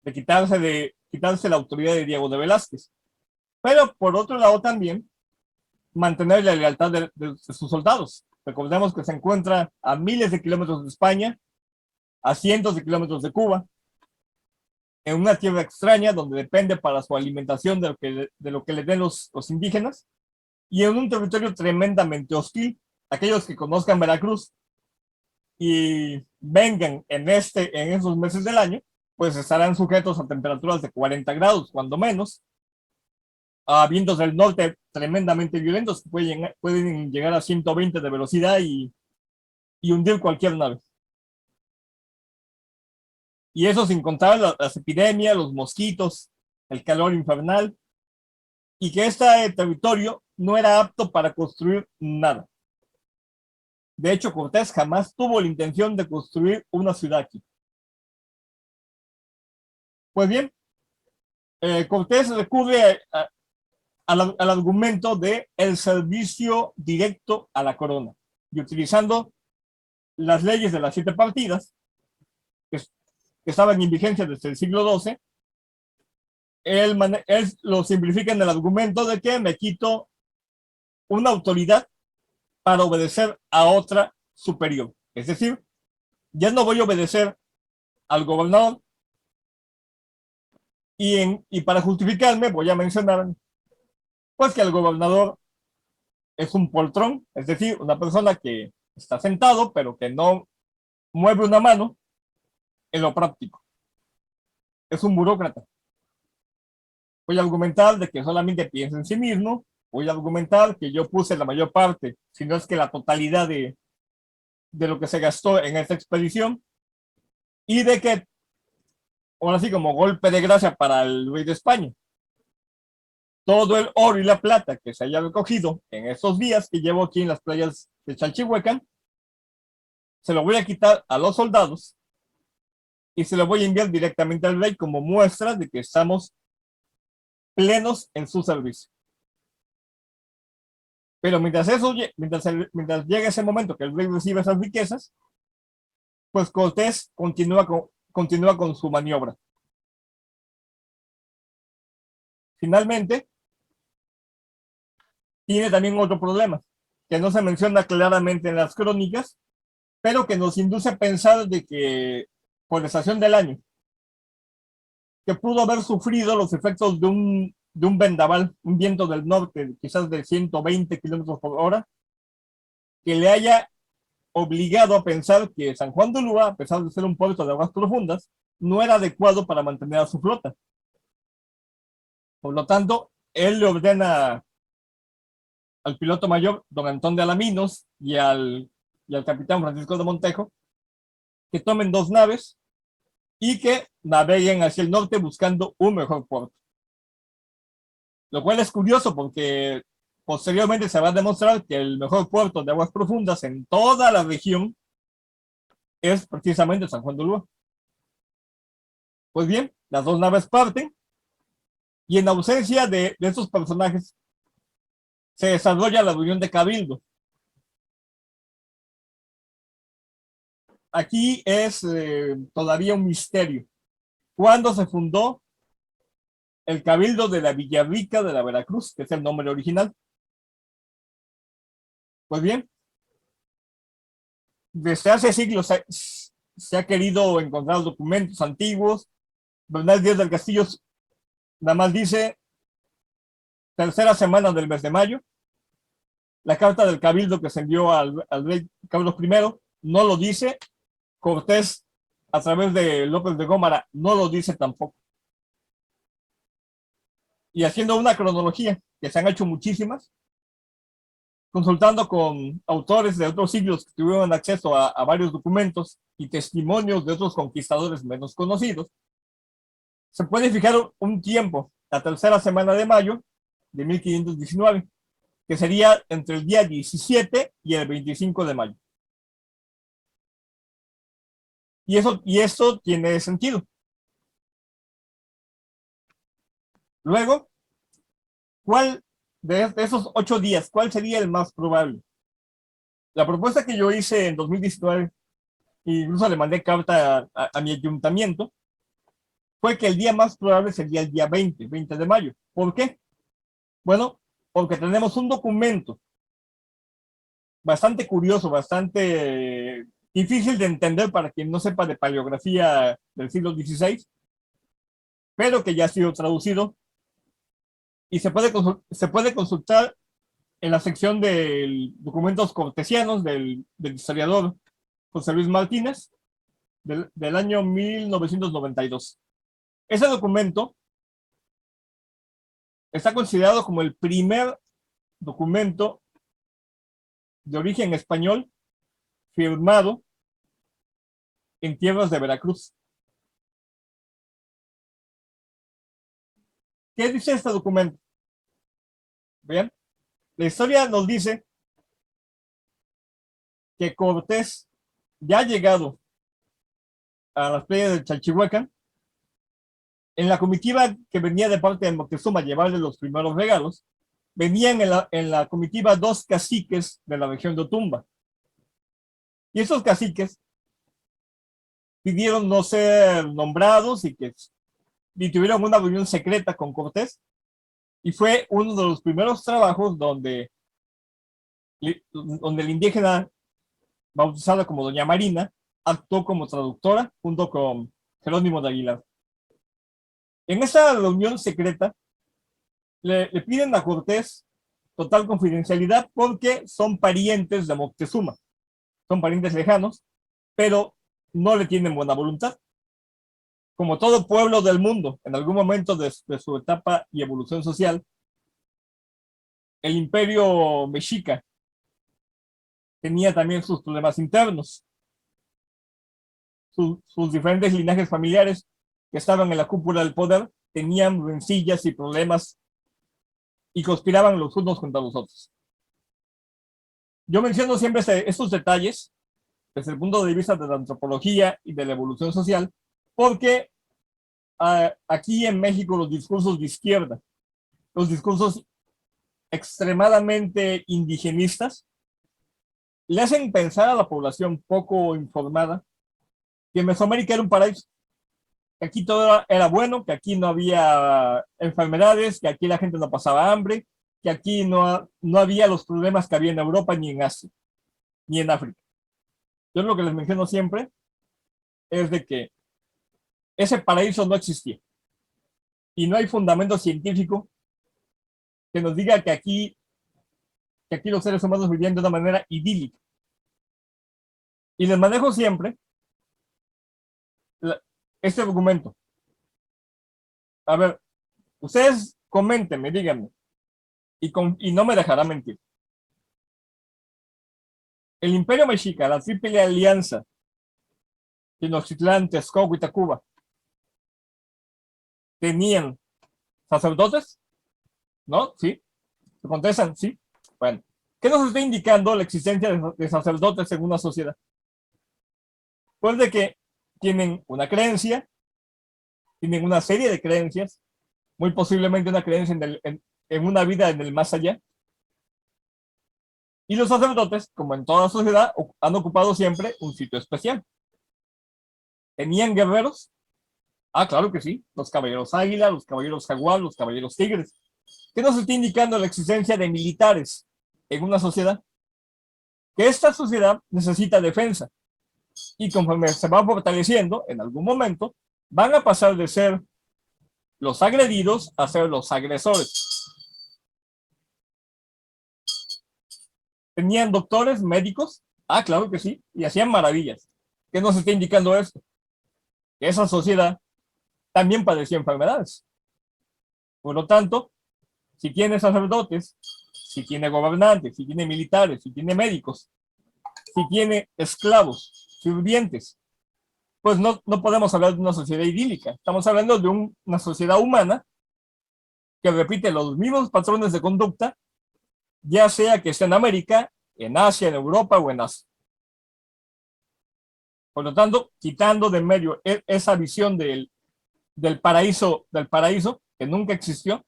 de quitarse la autoridad de Diego de Velázquez, pero por otro lado también mantener la lealtad de sus soldados. Recordemos que se encuentra a miles de kilómetros de España, a cientos de kilómetros de Cuba, en una tierra extraña donde depende para su alimentación de lo que le den los indígenas, y en un territorio tremendamente hostil. Aquellos que conozcan Veracruz y vengan en esos meses del año, pues estarán sujetos a temperaturas de 40 grados, cuando menos, a vientos del norte tremendamente violentos que pueden llegar a 120 de velocidad y hundir cualquier nave. Y eso sin contar las epidemias, los mosquitos, el calor infernal, y que este territorio no era apto para construir nada. De hecho, Cortés jamás tuvo la intención de construir una ciudad aquí. Pues bien, Cortés recurre al argumento de el servicio directo a la corona, y utilizando las leyes de las 7 partidas, que estaban en vigencia desde el siglo XII, él lo simplifica en el argumento de que me quito una autoridad para obedecer a otra superior. Es decir, ya no voy a obedecer al gobernador, y para justificarme voy a mencionar pues que el gobernador es un poltrón, es decir, una persona que está sentado pero que no mueve una mano en lo práctico. Es un burócrata. Voy a argumentar de que solamente piensa en sí mismo, voy a argumentar que yo puse la mayor parte, si no es que la totalidad de lo que se gastó en esta expedición, y de que, ahora sí, como golpe de gracia para el rey de España, todo el oro y la plata que se haya recogido en estos días que llevo aquí en las playas de Chalchihuecan, se lo voy a quitar a los soldados y se lo voy a enviar directamente al rey como muestra de que estamos plenos en su servicio. Pero mientras llega ese momento que el rey recibe esas riquezas, pues Cortés continúa con su maniobra. Finalmente, tiene también otro problema, que no se menciona claramente en las crónicas, pero que nos induce a pensar de que por la estación del año, que pudo haber sufrido los efectos de un vendaval, un viento del norte, quizás de 120 kilómetros por hora, que le haya obligado a pensar que San Juan de Ulúa, a pesar de ser un puerto de aguas profundas, no era adecuado para mantener a su flota. Por lo tanto, él le ordena al piloto mayor, don Antón de Alaminos, y al capitán Francisco de Montejo, que tomen 2 naves y que naveguen hacia el norte buscando un mejor puerto. Lo cual es curioso porque posteriormente se va a demostrar que el mejor puerto de aguas profundas en toda la región es precisamente San Juan de Ulúa. Pues bien, las 2 naves parten y en ausencia de estos personajes se desarrolla la reunión de Cabildo. Aquí es todavía un misterio. ¿Cuándo se fundó el Cabildo de la Villarrica de la Veracruz, que es el nombre original? Pues bien, desde hace siglos se ha querido encontrar documentos antiguos. Bernal Díaz del Castillo nada más dice 3ª semana del mes de mayo. La carta del Cabildo que se envió al rey Carlos I no lo dice. Cortés, a través de López de Gómara, no lo dice tampoco. Y haciendo una cronología, que se han hecho muchísimas, consultando con autores de otros siglos que tuvieron acceso a varios documentos y testimonios de otros conquistadores menos conocidos, se puede fijar un tiempo, la 3ª semana de mayo de 1519, que sería entre el día 17 y el 25 de mayo. Y eso tiene sentido. Luego, ¿cuál de esos 8 días, cuál sería el más probable? La propuesta que yo hice en 2019, incluso le mandé carta a mi ayuntamiento, fue que el día más probable sería el día 20 de mayo. ¿Por qué? Bueno, porque tenemos un documento bastante curioso, bastante difícil de entender para quien no sepa de paleografía del siglo XVI, pero que ya ha sido traducido y se puede consultar en la sección de documentos cortesianos del historiador José Luis Martínez del año 1992. Ese documento está considerado como el primer documento de origen español firmado en tierras de Veracruz. ¿Qué dice este documento? Vean, la historia nos dice que Cortés, ya llegado a las playas de Chalchihuacán, en la comitiva que venía de parte de Moctezuma a llevarle los primeros regalos, venían en la comitiva 2 caciques de la región de Otumba. Y esos caciques pidieron no ser nombrados y tuvieron una reunión secreta con Cortés. Y fue uno de los primeros trabajos donde el indígena, bautizado como Doña Marina, actuó como traductora junto con Jerónimo de Aguilar. En esa reunión secreta le piden a Cortés total confidencialidad porque son parientes de Moctezuma, son parientes lejanos, pero no le tienen buena voluntad. Como todo pueblo del mundo, en algún momento de su etapa y evolución social, el imperio mexica tenía también sus problemas internos. Sus diferentes linajes familiares que estaban en la cúpula del poder tenían rencillas y problemas y conspiraban los unos contra los otros. Yo menciono siempre estos detalles desde el punto de vista de la antropología y de la evolución social, porque aquí en México los discursos de izquierda, los discursos extremadamente indigenistas, le hacen pensar a la población poco informada que Mesoamérica era un paraíso, que aquí todo era bueno, que aquí no había enfermedades, que aquí la gente no pasaba hambre, que aquí no había los problemas que había en Europa ni en Asia, ni en África. Yo lo que les menciono siempre es de que ese paraíso no existía. Y no hay fundamento científico que nos diga que aquí los seres humanos vivían de una manera idílica. Y les manejo siempre este documento. A ver, ustedes coméntenme, díganme, y no me dejará mentir. El Imperio Mexica, la Triple Alianza, Tenochtitlán, Texcoco y Tacuba, ¿tenían sacerdotes? ¿No? ¿Sí? ¿Se contestan? Sí. Bueno, ¿qué nos está indicando la existencia de sacerdotes en una sociedad? Pues de que tienen una creencia, tienen una serie de creencias, muy posiblemente una creencia en una vida en el más allá. Y los sacerdotes, como en toda sociedad, han ocupado siempre un sitio especial. ¿Tenían guerreros? Ah, claro que sí. Los caballeros águila, los caballeros jaguar, los caballeros tigres. ¿Qué nos está indicando la existencia de militares en una sociedad? Que esta sociedad necesita defensa. Y conforme se va fortaleciendo, en algún momento, van a pasar de ser los agredidos a ser los agresores. ¿Tenían doctores, médicos? Ah, claro que sí. Y hacían maravillas. ¿Qué nos está indicando esto? Que esa sociedad también padecía enfermedades. Por lo tanto, si tiene sacerdotes, si tiene gobernantes, si tiene militares, si tiene médicos, si tiene esclavos, sirvientes, pues no podemos hablar de una sociedad idílica. Estamos hablando de una sociedad humana que repite los mismos patrones de conducta, ya sea que esté en América, en Asia, en Europa o en Asia. Por lo tanto, quitando de en medio esa visión del paraíso, que nunca existió,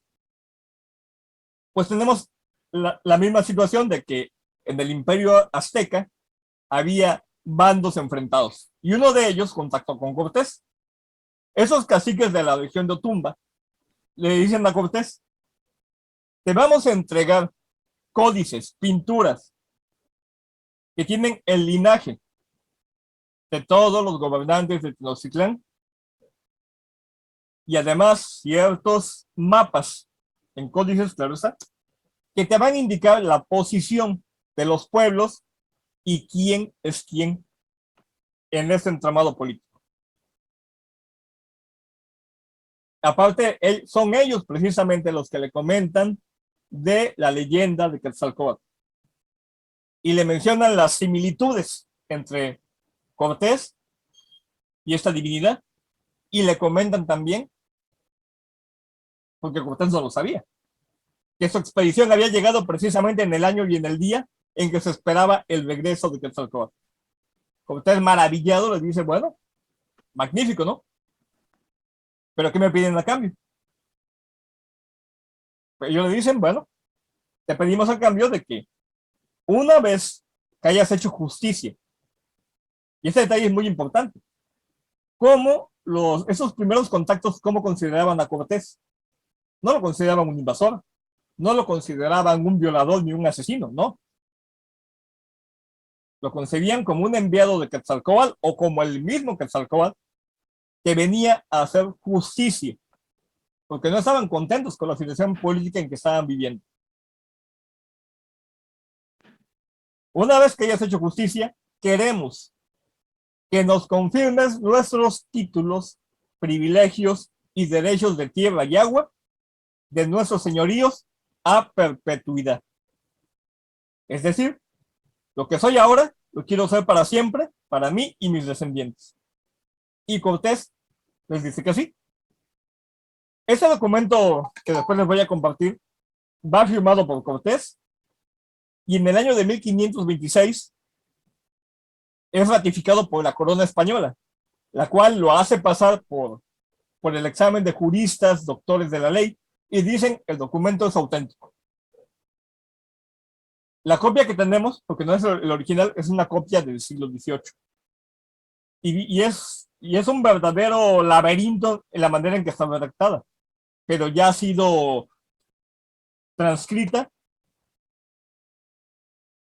pues tenemos la misma situación de que en el Imperio Azteca había bandos enfrentados, y uno de ellos contactó con Cortés. Esos caciques de la región de Otumba le dicen a Cortés: te vamos a entregar códices, pinturas que tienen el linaje de todos los gobernantes de Tenochtitlán, y además ciertos mapas en códices, claro está, que te van a indicar la posición de los pueblos y quién es quién en este entramado político. Aparte, son ellos precisamente los que le comentan de la leyenda de Quetzalcóatl. Y le mencionan las similitudes entre Cortés y esta divinidad. Y le comentan también, porque Cortés no lo sabía, que su expedición había llegado precisamente en el año y en el día en que se esperaba el regreso de Quetzalcóatl. Cortés, maravillado, le dice, bueno, magnífico, ¿no? ¿Pero qué me piden a cambio? Pues ellos le dicen, bueno, te pedimos a cambio de que una vez que hayas hecho justicia, y este detalle es muy importante, cómo esos primeros contactos, cómo consideraban a Cortés. No lo consideraban un invasor, no lo consideraban un violador ni un asesino, no. Lo concebían como un enviado de Quetzalcóatl o como el mismo Quetzalcóatl que venía a hacer justicia, porque no estaban contentos con la situación política en que estaban viviendo. Una vez que hayas hecho justicia, queremos que nos confirmes nuestros títulos, privilegios y derechos de tierra y agua de nuestros señoríos a perpetuidad. Es decir, lo que soy ahora, lo quiero ser para siempre, para mí y mis descendientes. Y Cortés les dice que sí. Este documento que después les voy a compartir va firmado por Cortés y en el año de 1526 es ratificado por la corona española, la cual lo hace pasar por el examen de juristas, doctores de la ley, y dicen el documento es auténtico. La copia que tenemos, porque no es el original, es una copia del siglo XVIII. Y es un verdadero laberinto en la manera en que está redactada, pero ya ha sido transcrita.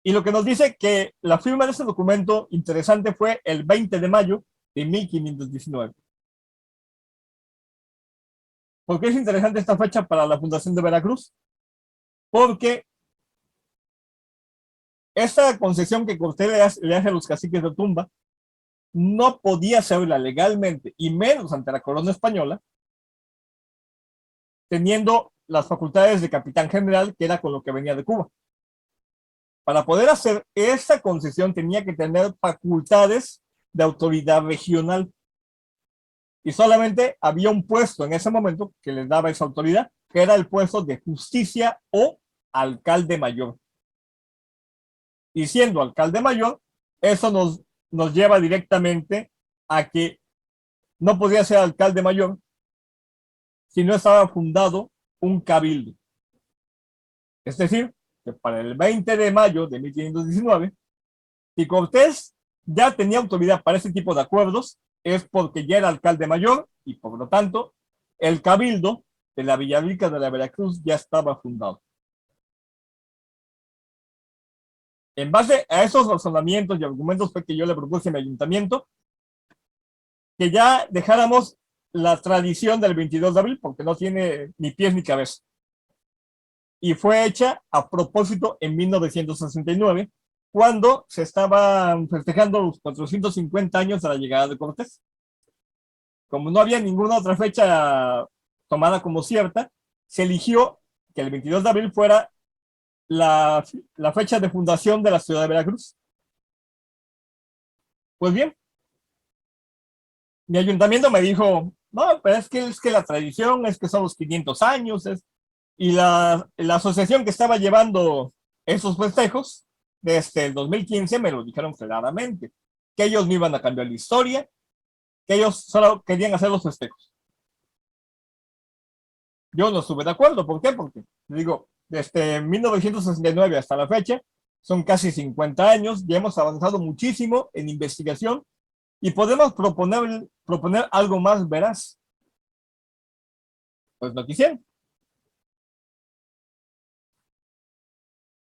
Y lo que nos dice que la firma de este documento interesante fue el 20 de mayo de 1519. ¿Por qué es interesante esta fecha para la fundación de Veracruz? Porque esta concesión que Cortés le hace a los caciques de Tumba no podía hacerla legalmente, y menos ante la corona española, teniendo las facultades de capitán general, que era con lo que venía de Cuba. Para poder hacer esta concesión tenía que tener facultades de autoridad regional. Y solamente había un puesto en ese momento que les daba esa autoridad, que era el puesto de justicia o alcalde mayor. Y siendo alcalde mayor, eso nos lleva directamente a que no podía ser alcalde mayor si no estaba fundado un cabildo. Es decir, que para el 20 de mayo de 1519, si Cortés ya tenía autoridad para ese tipo de acuerdos, es porque ya era alcalde mayor y por lo tanto el cabildo de la Villarrica de la Veracruz ya estaba fundado. En base a esos razonamientos y argumentos fue que yo le propuse a mi ayuntamiento que ya dejáramos la tradición del 22 de abril porque no tiene ni pies ni cabeza. Y fue hecha a propósito en 1969, cuando se estaban festejando los 450 años de la llegada de Cortés. Como no había ninguna otra fecha tomada como cierta, se eligió que el 22 de abril fuera la fecha de fundación de la ciudad de Veracruz. Pues bien, mi ayuntamiento me dijo, no, pero es que la tradición es que son los 500 años, y la asociación que estaba llevando esos festejos desde el 2015 me lo dijeron claramente, que ellos no iban a cambiar la historia, que ellos solo querían hacer los festejos. Yo no estuve de acuerdo, ¿por qué? Porque, digo, desde 1969 hasta la fecha, son casi 50 años, ya hemos avanzado muchísimo en investigación y podemos proponer algo más veraz. Pues no quisieron.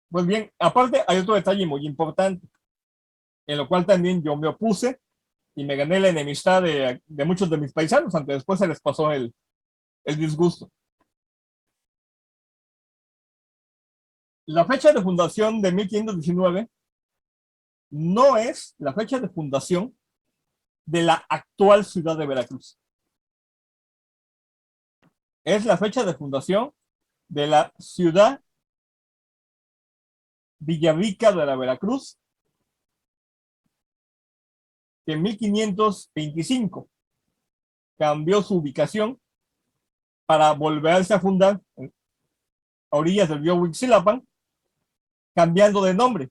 Pues bien, aparte hay otro detalle muy importante, en lo cual también yo me opuse y me gané la enemistad de muchos de mis paisanos, aunque después se les pasó el disgusto. La fecha de fundación de 1519 no es la fecha de fundación de la actual ciudad de Veracruz. es la fecha de fundación de la ciudad Villarrica de la Veracruz, que en 1525 cambió su ubicación para volverse a fundar a orillas del río Huitzilapan, cambiando de nombre.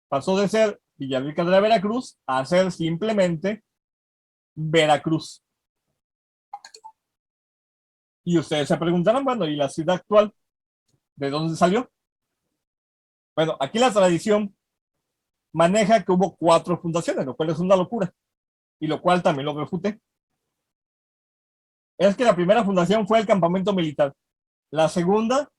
Pasó de ser Villarrica de la Veracruz a ser simplemente Veracruz. Y ustedes se preguntarán, bueno, ¿y la ciudad actual de dónde salió? Bueno, aquí la tradición maneja que hubo 4 fundaciones, lo cual es una locura, y lo cual también lo refuté. Es que la primera fundación fue el campamento militar. La segunda,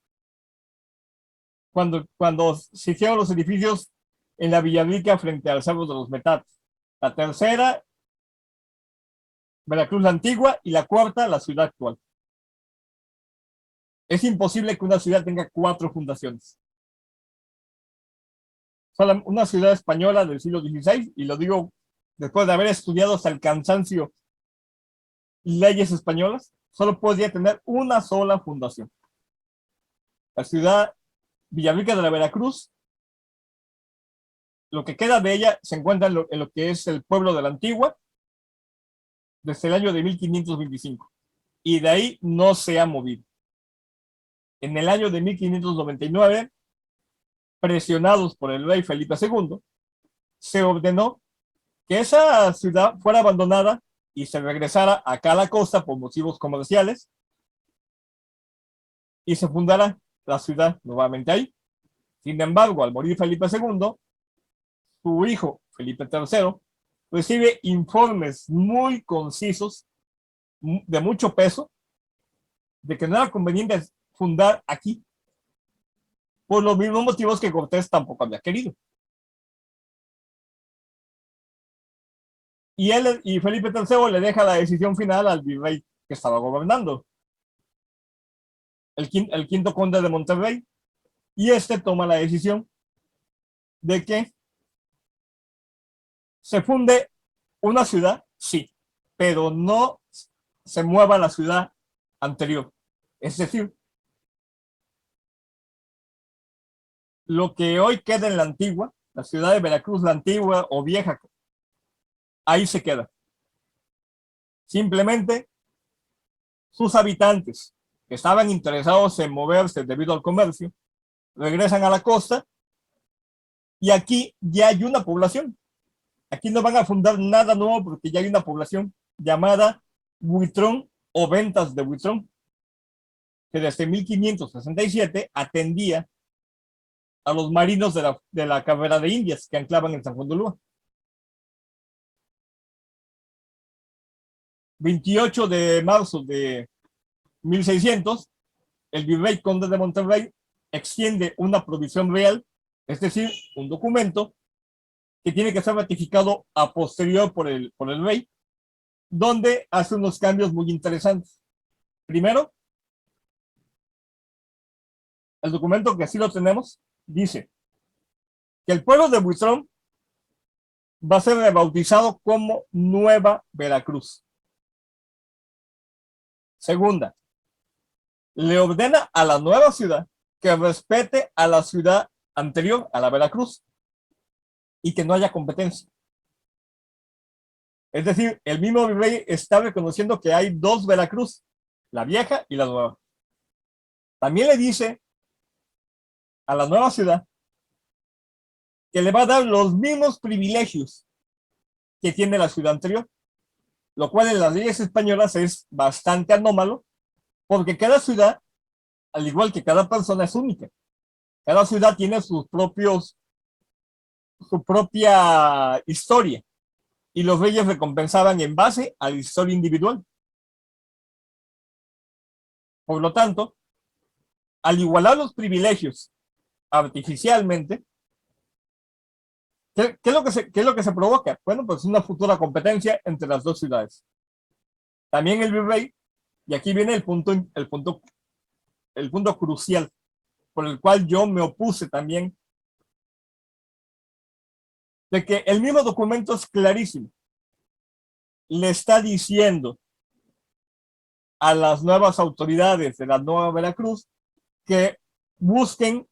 cuando se hicieron los edificios en la Villarrica frente al Cerro de los Metates. La tercera, Veracruz la Antigua, y la cuarta, la ciudad actual. Es imposible que una ciudad tenga 4 fundaciones. Solo una ciudad española del siglo XVI, y lo digo después de haber estudiado hasta el cansancio leyes españolas, solo podía tener una sola fundación. La ciudad Villarrica de la Veracruz, lo que queda de ella se encuentra en lo que es el pueblo de la Antigua desde el año de 1525, y de ahí no se ha movido. En el año de 1599, presionados por el rey Felipe II, se ordenó que esa ciudad fuera abandonada y se regresara acá a la costa por motivos comerciales, y se fundara la ciudad nuevamente ahí. Sin embargo, al morir Felipe II, su hijo Felipe III recibe informes muy concisos, de mucho peso, de que no era conveniente fundar aquí, por los mismos motivos que Cortés tampoco había querido. Y Felipe III le deja la decisión final al virrey que estaba gobernando, el quinto conde de Monterrey, y este toma la decisión de que se funde una ciudad, sí, pero no se mueva la ciudad anterior. Es decir, lo que hoy queda en la Antigua, la ciudad de Veracruz, la Antigua o Vieja, ahí se queda. Simplemente sus habitantes, que estaban interesados en moverse debido al comercio, regresan a la costa, y aquí ya hay una población. Aquí no van a fundar nada nuevo porque ya hay una población llamada Huitrón o Ventas de Huitrón, que desde 1567 atendía a los marinos de la carrera de Indias que anclaban en San Juan de Ulúa. 28 de marzo de 1600, el virrey conde de Monterrey extiende una provisión real, es decir, un documento que tiene que ser ratificado a posterior por el rey, donde hace unos cambios muy interesantes. Primero, el documento, que así lo tenemos, dice que el pueblo de Huitrón va a ser rebautizado como Nueva Veracruz. Segunda, le ordena a la nueva ciudad que respete a la ciudad anterior, a la Veracruz, y que no haya competencia. Es decir, el mismo virrey está reconociendo que hay 2 Veracruz, la vieja y la nueva. También le dice a la nueva ciudad que le va a dar los mismos privilegios que tiene la ciudad anterior, lo cual en las leyes españolas es bastante anómalo, porque cada ciudad, al igual que cada persona, es única. Cada ciudad tiene su propia historia, y los reyes recompensaban en base a la historia individual. Por lo tanto, al igualar los privilegios artificialmente, ¿qué es lo que se provoca? Bueno, pues una futura competencia entre las 2 ciudades. También el virrey, y aquí viene el punto crucial, por el cual yo me opuse también, de que el mismo documento es clarísimo. Le está diciendo a las nuevas autoridades de la Nueva Veracruz que busquen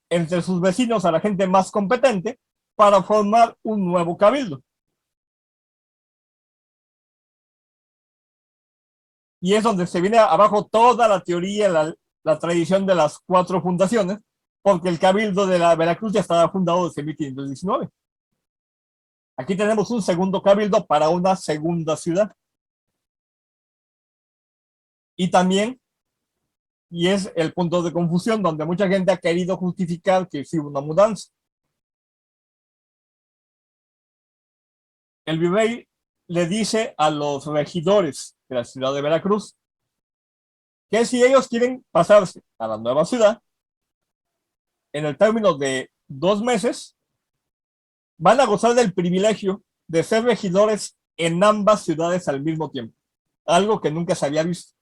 entre sus vecinos a la gente más competente para formar un nuevo cabildo. Y es donde se viene abajo toda la teoría, la tradición de las 4 fundaciones, porque el cabildo de la Veracruz ya estaba fundado desde 1519. Aquí tenemos un segundo cabildo para una segunda ciudad. Y también, y es el punto de confusión donde mucha gente ha querido justificar que sí hubo una mudanza. El virrey le dice a los regidores de la ciudad de Veracruz que si ellos quieren pasarse a la nueva ciudad, en el término de 2 meses, van a gozar del privilegio de ser regidores en ambas ciudades al mismo tiempo, algo que nunca se había visto.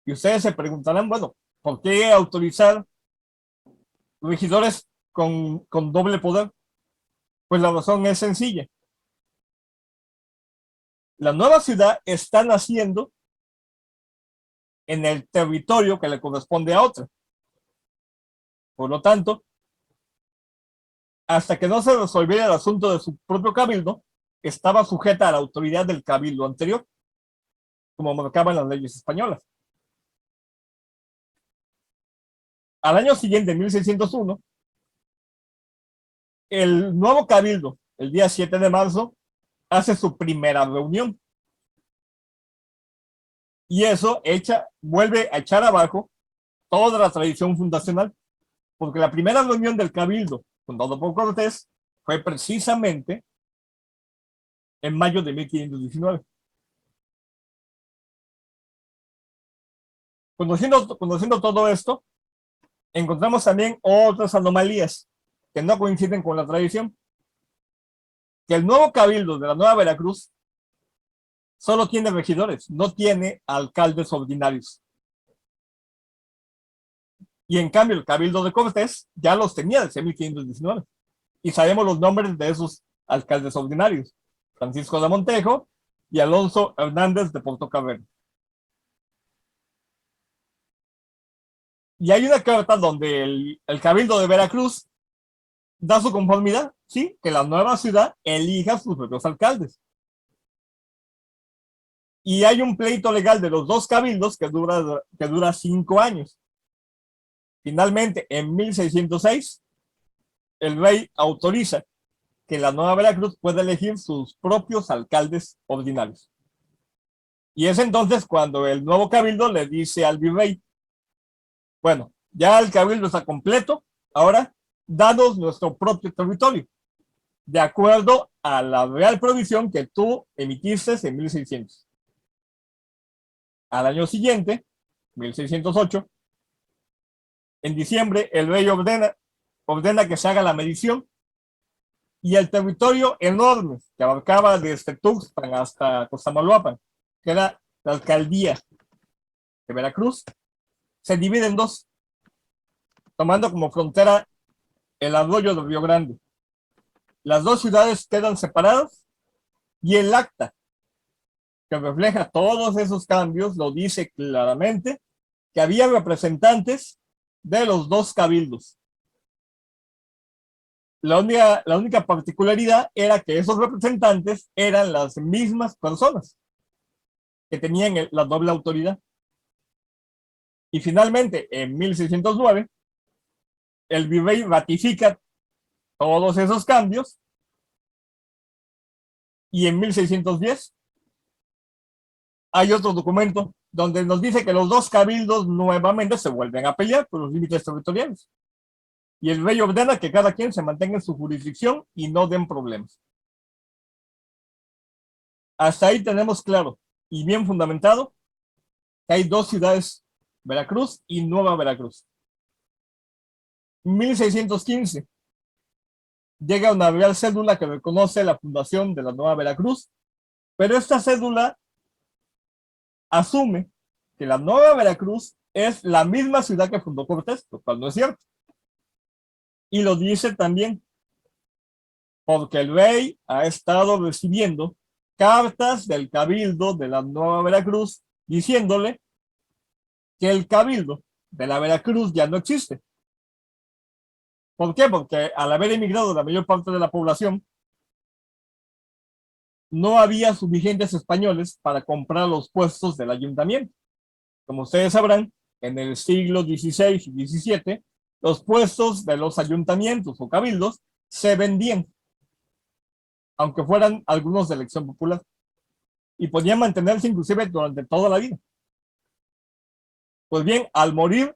Y ustedes se preguntarán, bueno, ¿por qué autorizar regidores con doble poder? Pues la razón es sencilla. La nueva ciudad está naciendo en el territorio que le corresponde a otra. Por lo tanto, hasta que no se resolviera el asunto de su propio cabildo, estaba sujeta a la autoridad del cabildo anterior, como marcaban las leyes españolas. Al año siguiente, en 1601, el nuevo cabildo, el día 7 de marzo, hace su primera reunión. Y eso vuelve a echar abajo toda la tradición fundacional, porque la primera reunión del cabildo, fundado por Cortés, fue precisamente en mayo de 1519. Conociendo todo esto, encontramos también otras anomalías que no coinciden con la tradición. Que el nuevo cabildo de la Nueva Veracruz solo tiene regidores, no tiene alcaldes ordinarios. Y en cambio el cabildo de Cortés ya los tenía desde 1519. Y sabemos los nombres de esos alcaldes ordinarios: Francisco de Montejo y Alonso Hernández de Portocarrero. Y hay una carta donde el cabildo de Veracruz da su conformidad, sí, que la nueva ciudad elija sus propios alcaldes. Y hay un pleito legal de los dos cabildos que dura 5 años. Finalmente, en 1606, el rey autoriza que la Nueva Veracruz pueda elegir sus propios alcaldes ordinarios. Y es entonces cuando el nuevo cabildo le dice al virrey: bueno, ya el cabildo está completo, ahora danos nuestro propio territorio, de acuerdo a la real provisión que tú emitiste en 1600. Al año siguiente, 1608, en diciembre, el rey ordena que se haga la medición, y el territorio enorme que abarcaba desde Tuxpan hasta Cosamaloapan, que era la alcaldía de Veracruz, se divide en 2, tomando como frontera el arroyo del Río Grande. Las 2 ciudades quedan separadas, y el acta que refleja todos esos cambios lo dice claramente, que había representantes de los 2 cabildos. La única particularidad era que esos representantes eran las mismas personas que tenían la doble autoridad. Y finalmente, en 1609, el virrey ratifica todos esos cambios, y en 1610 hay otro documento donde nos dice que los 2 cabildos nuevamente se vuelven a pelear por los límites territoriales. Y el rey ordena que cada quien se mantenga en su jurisdicción y no den problemas. Hasta ahí tenemos claro y bien fundamentado que hay 2 ciudades, Veracruz y Nueva Veracruz. 1615 llega una real cédula que reconoce la fundación de la Nueva Veracruz, pero esta cédula asume que la Nueva Veracruz es la misma ciudad que fundó Cortés, lo cual no es cierto. Y lo dice también porque el rey ha estado recibiendo cartas del Cabildo de la Nueva Veracruz diciéndole que el Cabildo de la Veracruz ya no existe. ¿Por qué? Porque al haber emigrado la mayor parte de la población, no había suficientes españoles para comprar los puestos del ayuntamiento. Como ustedes sabrán, en el siglo XVI y XVII, los puestos de los ayuntamientos o cabildos se vendían, aunque fueran algunos de elección popular, y podían mantenerse inclusive durante toda la vida. Pues bien, al morir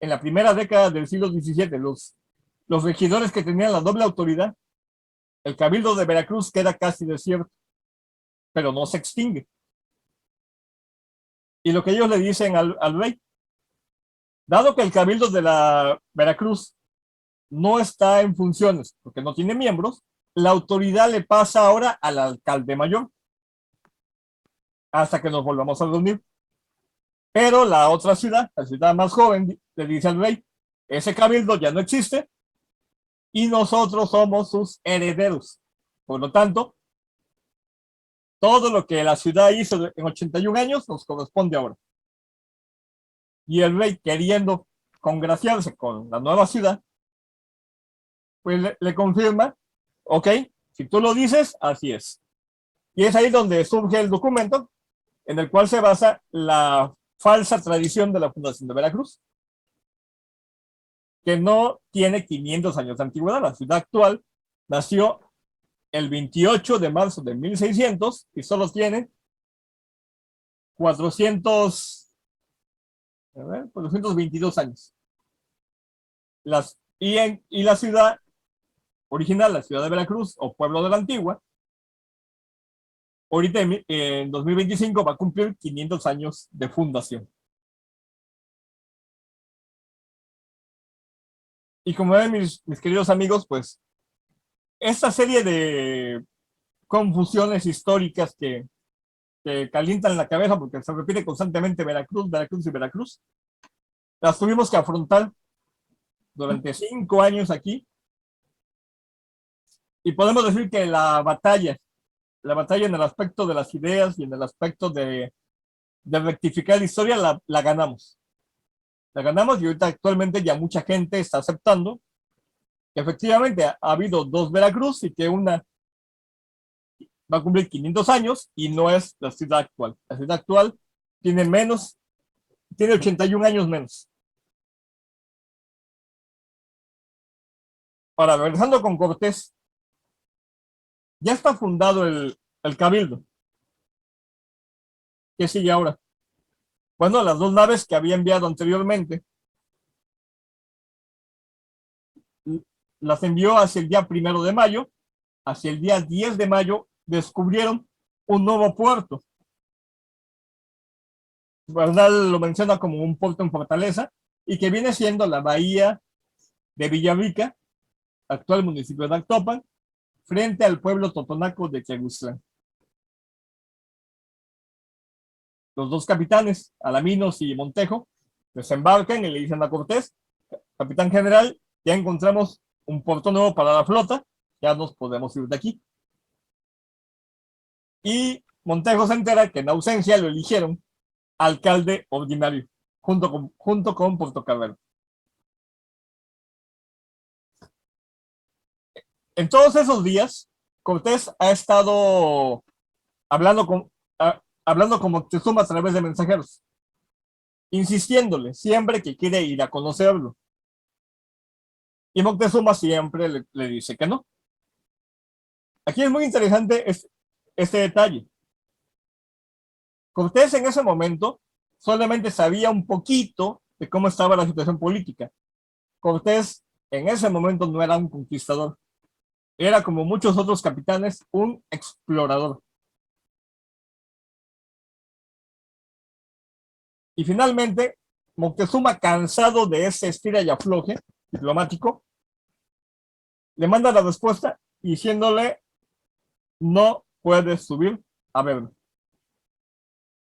en la primera década del siglo XVII, los regidores que tenían la doble autoridad, el Cabildo de Veracruz queda casi desierto, pero no se extingue. Y lo que ellos le dicen al rey, dado que el Cabildo de la Veracruz no está en funciones porque no tiene miembros, la autoridad le pasa ahora al alcalde mayor hasta que nos volvamos a reunir. Pero la otra ciudad, la ciudad más joven, le dice al rey, ese cabildo ya no existe y nosotros somos sus herederos. Por lo tanto, todo lo que la ciudad hizo en 81 años nos corresponde ahora. Y el rey, queriendo congraciarse con la nueva ciudad, pues le confirma, ok, si tú lo dices, así es. Y es ahí donde surge el documento en el cual se basa la falsa tradición de la fundación de Veracruz, que no tiene 500 años de antigüedad. La ciudad actual nació el 28 de marzo de 1600 y solo tiene 422 años. Y la ciudad original, la ciudad de Veracruz o pueblo de la Antigua, ahorita en 2025 va a cumplir 500 años de fundación. Y como ven mis queridos amigos, pues esta serie de confusiones históricas que calientan la cabeza porque se repite constantemente Veracruz, Veracruz y Veracruz, las tuvimos que afrontar durante 5 años aquí. Y podemos decir que la batalla en el aspecto de las ideas y en el aspecto de rectificar la historia la ganamos. La ganamos y ahorita actualmente ya mucha gente está aceptando que efectivamente ha habido 2 Veracruz y que una va a cumplir 500 años y no es la ciudad actual. La ciudad actual tiene 81 años menos. Ahora, regresando con Cortés, ya está fundado el Cabildo. ¿Qué sigue ahora? Bueno, las 2 naves que había enviado anteriormente las envió hacia el día 1 de mayo, hacia el día 10 de mayo descubrieron un nuevo puerto. Bernal lo menciona como un puerto en fortaleza y que viene siendo la bahía de Villarrica, actual municipio de Actopan, frente al pueblo totonaco de Tlaxcala. Los 2 capitanes, Alaminos y Montejo, desembarcan y le dicen a Cortés, capitán general, ya encontramos un puerto nuevo para la flota, ya nos podemos ir de aquí. Y Montejo se entera que en ausencia lo eligieron alcalde ordinario, junto con Portocarrero. En todos esos días, Cortés ha estado hablando con Moctezuma a través de mensajeros, insistiéndole siempre que quiere ir a conocerlo. Y Moctezuma siempre le dice que no. Aquí es muy interesante este detalle. Cortés en ese momento solamente sabía un poquito de cómo estaba la situación política. Cortés en ese momento no era un conquistador. Era, como muchos otros capitanes, un explorador. Y finalmente, Moctezuma, cansado de ese estira y afloje diplomático, le manda la respuesta diciéndole: no puedes subir a verme.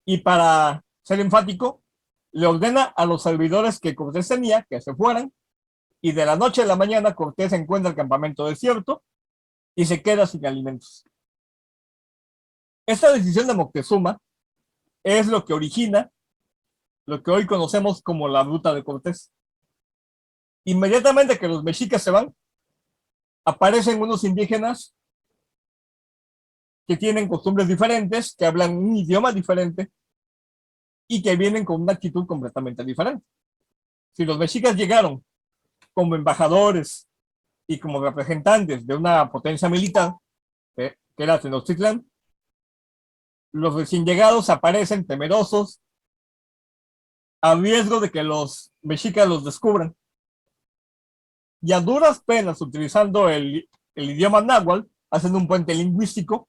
Y para ser enfático, le ordena a los servidores que Cortés tenía que se fueran, y de la noche a la mañana Cortés encuentra el campamento desierto y se queda sin alimentos. Esta decisión de Moctezuma es lo que origina lo que hoy conocemos como la ruta de Cortés. Inmediatamente que los mexicas se van, aparecen unos indígenas que tienen costumbres diferentes, que hablan un idioma diferente y que vienen con una actitud completamente diferente. Si los mexicas llegaron como embajadores y como representantes de una potencia militar, que era Tenochtitlan, los recién llegados aparecen temerosos, a riesgo de que los mexicas los descubran. Y a duras penas, utilizando el idioma náhuatl, hacen un puente lingüístico,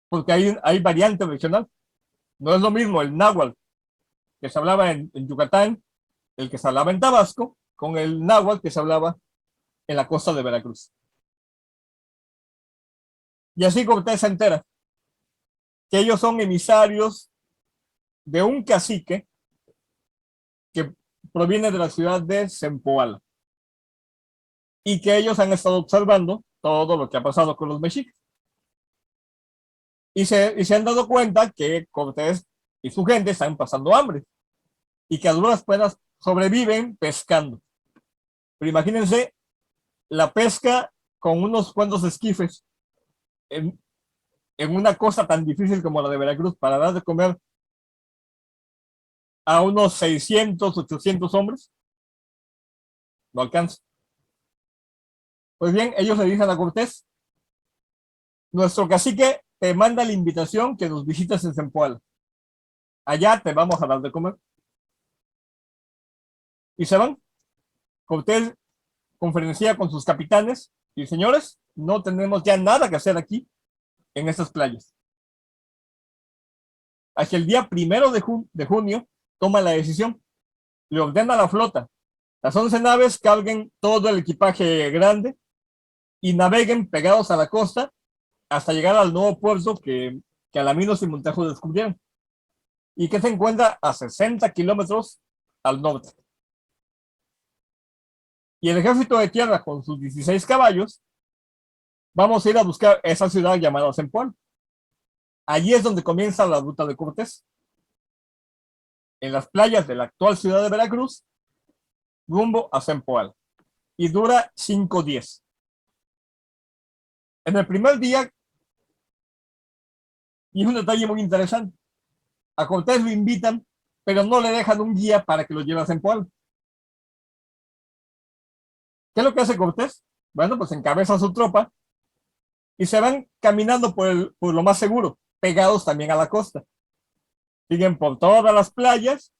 porque hay variante regional. No es lo mismo el náhuatl que se hablaba en Yucatán, el que se hablaba en Tabasco, con el náhuatl que se hablaba en la costa de Veracruz. Y así Cortés se entera que ellos son emisarios de un cacique que proviene de la ciudad de Zempoala y que ellos han estado observando todo lo que ha pasado con los mexicas. Y se han dado cuenta que Cortés y su gente están pasando hambre y que a duras penas sobreviven pescando. Pero imagínense la pesca con unos cuantos esquifes en una costa tan difícil como la de Veracruz para dar de comer a unos 600, 800 hombres. No alcanza. Pues bien, ellos le dicen a Cortés: nuestro cacique te manda la invitación que nos visites en Zempoala. Allá te vamos a dar de comer. Y se van. Cortés conferencia con sus capitanes y: señores, no tenemos ya nada que hacer aquí en estas playas. Hacia el día 1 de junio toma la decisión. Le ordena a la flota: las 11 naves carguen todo el equipaje grande y naveguen pegados a la costa hasta llegar al nuevo puerto que Alaminos y Montejo descubrieron y que se encuentra a 60 kilómetros al norte. Y el ejército de tierra con sus 16 caballos vamos a ir a buscar esa ciudad llamada Zempoala. Allí es donde comienza la ruta de Cortés, en las playas de la actual ciudad de Veracruz, rumbo a Zempoala, y dura 5 días. En el primer día, y es un detalle muy interesante, a Cortés lo invitan, pero no le dejan un guía para que lo lleve a Zempoala. ¿Qué es lo que hace Cortés? Bueno, pues encabeza a su tropa y se van caminando por lo más seguro, pegados también a la costa. Siguen por todas las playas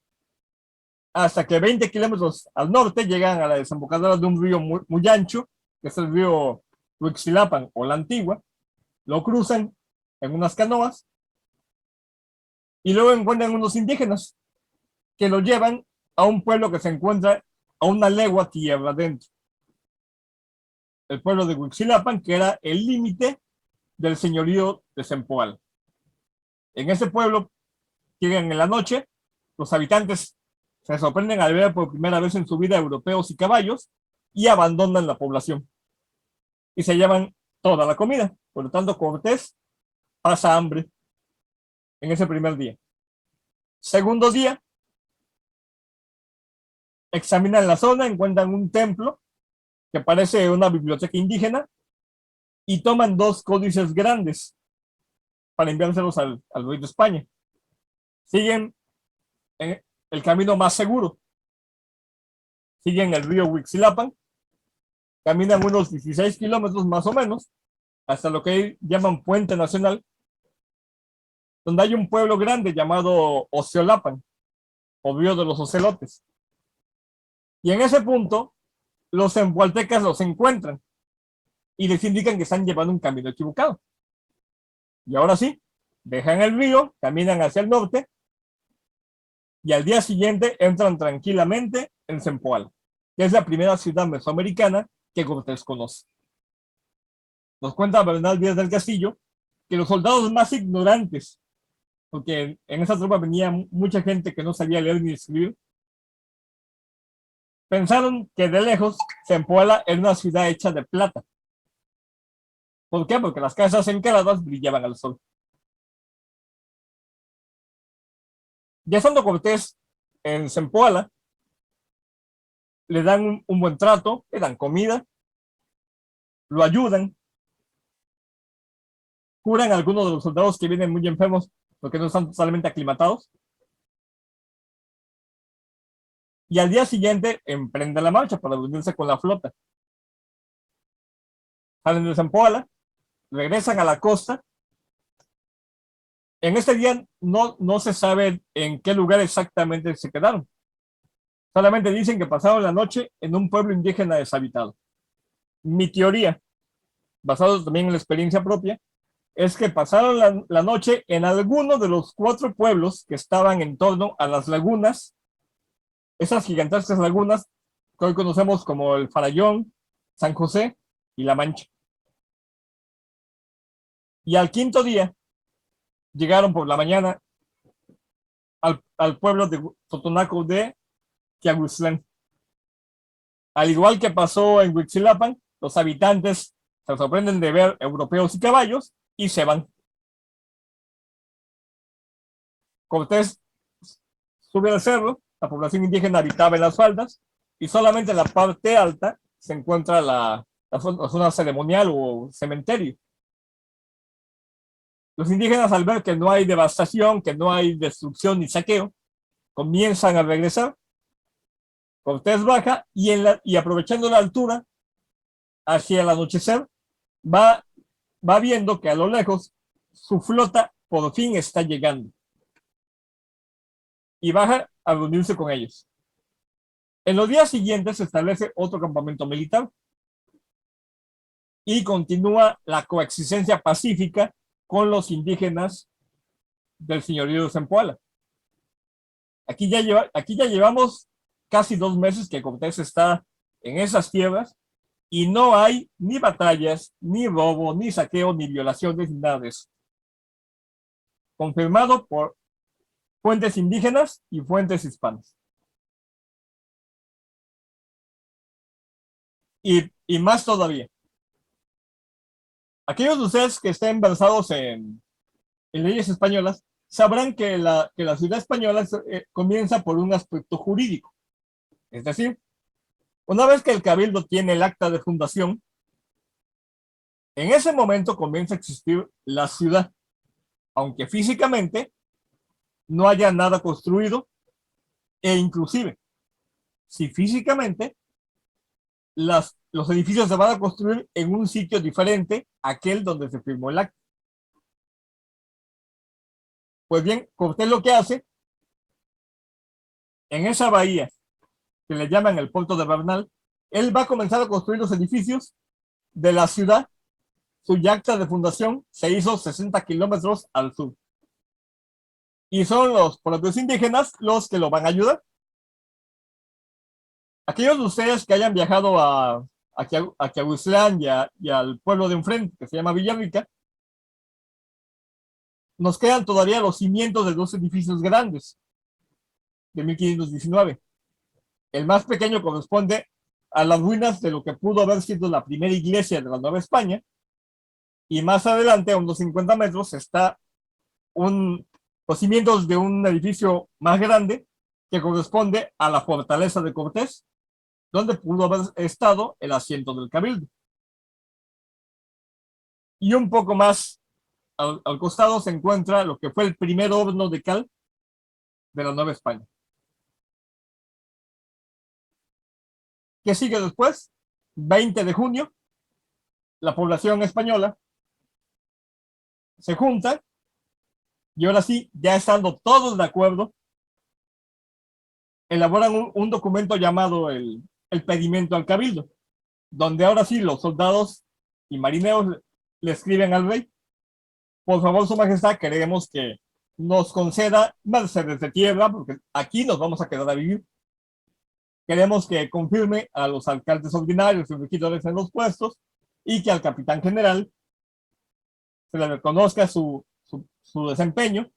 hasta que 20 kilómetros al norte llegan a la desembocadura de un río muy ancho, que es el río Huixquilapan o la Antigua. Lo cruzan en unas canoas y luego encuentran unos indígenas que lo llevan a un pueblo que se encuentra a una legua tierra adentro. El pueblo de Huixquilapan, que era el límite del señorío de Zempoala. En ese pueblo llegan en la noche, los habitantes se sorprenden al ver por primera vez en su vida europeos y caballos y abandonan la población y se llevan toda la comida. Por lo tanto, Cortés pasa hambre en ese primer día. Segundo día, examinan la zona, encuentran un templo que parece una biblioteca indígena y toman 2 códices grandes para enviárselos al rey de España. Siguen el camino más seguro. Siguen el río Huixquilapan, caminan unos 16 kilómetros más o menos, hasta lo que llaman Puente Nacional, donde hay un pueblo grande llamado Oceolapan, o Río de los Ocelotes. Y en ese punto, los zempoaltecas los encuentran y les indican que están llevando un camino equivocado. Y ahora sí, dejan el río, caminan hacia el norte y al día siguiente entran tranquilamente en Zempoala, que es la primera ciudad mesoamericana que Cortés conoce. Nos cuenta Bernal Díaz del Castillo que los soldados más ignorantes, porque en esa tropa venía mucha gente que no sabía leer ni escribir, pensaron que de lejos Zempoala era una ciudad hecha de plata. ¿Por qué? Porque las casas encaladas brillaban al sol. Ya estando Cortés en Zempoala, le dan un buen trato, le dan comida, lo ayudan, curan a algunos de los soldados que vienen muy enfermos porque no están totalmente aclimatados. Y al día siguiente emprende la marcha para reunirse con la flota. Salen de Zempoala, regresan a la costa. En este día no se sabe en qué lugar exactamente se quedaron. Solamente dicen que pasaron la noche en un pueblo indígena deshabitado. Mi teoría, basado también en la experiencia propia, es que pasaron la noche en alguno de los 4 pueblos que estaban en torno a las lagunas, esas gigantescas lagunas que hoy conocemos como el Farallón, San José y La Mancha. Y al 5.º día llegaron por la mañana al pueblo de Totonaco de Tiaguslán. Al igual que pasó en Huitzilapan, los habitantes se sorprenden de ver europeos y caballos y se van. Cortés sube al cerro, la población indígena habitaba en las faldas y solamente en la parte alta se encuentra la zona ceremonial o cementerio. Los indígenas, al ver que no hay devastación, que no hay destrucción ni saqueo, comienzan a regresar. Cortés baja y aprovechando la altura, hacia el anochecer, va viendo que a lo lejos su flota por fin está llegando. Y baja a reunirse con ellos. En los días siguientes se establece otro campamento militar y continúa la coexistencia pacífica con los indígenas del señorío de Zempoala. Aquí ya llevamos casi 2 meses que Cortés está en esas tierras y no hay ni batallas, ni robo, ni saqueo, ni violaciones, ni nada de eso. Confirmado por fuentes indígenas y fuentes hispanas. Y más todavía. Aquellos de ustedes que estén versados en leyes españolas sabrán que la ciudad española comienza por un aspecto jurídico. Es decir, una vez que el cabildo tiene el acta de fundación, en ese momento comienza a existir la ciudad, aunque físicamente no haya nada construido, e inclusive, si físicamente los edificios se van a construir en un sitio diferente a aquel donde se firmó el acta. Pues bien, Cortés lo que hace, en esa bahía, que le llaman el puerto de Bernal, él va a comenzar a construir los edificios de la ciudad. Su acta de fundación se hizo 60 kilómetros al sur. Y son los propios indígenas los que lo van a ayudar. Aquellos de ustedes que hayan viajado a Tiaguslán y al pueblo de enfrente, que se llama Villarrica, nos quedan todavía los cimientos de 2 edificios grandes de 1519. El más pequeño corresponde a las ruinas de lo que pudo haber sido la primera iglesia de la Nueva España, y más adelante, a unos 50 metros, está los cimientos de un edificio más grande que corresponde a la fortaleza de Cortés, donde pudo haber estado el asiento del cabildo. Y un poco más al costado se encuentra lo que fue el primer horno de cal de la Nueva España. ¿Qué sigue después? 20 de junio, la población española se junta y ahora sí, ya estando todos de acuerdo, elaboran un documento llamado el pedimento al cabildo, donde ahora sí los soldados y marineros le escriben al rey: por favor, su majestad, queremos que nos conceda mercedes de tierra, porque aquí nos vamos a quedar a vivir. Queremos que confirme a los alcaldes ordinarios y regidores en los puestos, y que al capitán general se le reconozca su desempeño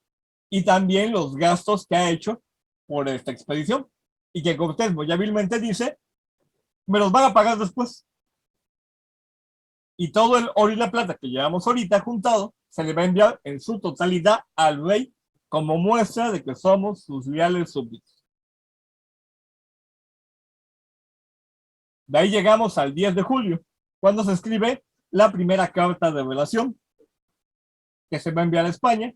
y también los gastos que ha hecho por esta expedición, y que Cortés muy hábilmente dice: me los van a pagar después. Y todo el oro y la plata que llevamos ahorita juntado se le va a enviar en su totalidad al rey como muestra de que somos sus leales súbditos. De ahí llegamos al 10 de julio, cuando se escribe la primera carta de relación que se va a enviar a España.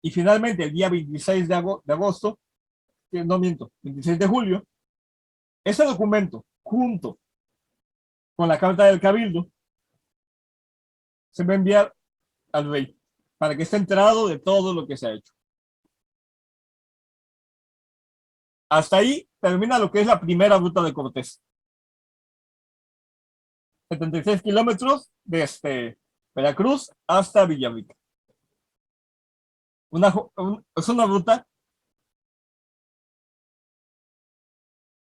Y finalmente, el día 26 de agosto, no miento, 26 de julio, ese documento, junto con la carta del Cabildo, se va a enviar al rey para que esté enterado de todo lo que se ha hecho. Hasta ahí termina lo que es la primera ruta de Cortés. 76 kilómetros desde Veracruz hasta Villarrica. Es una ruta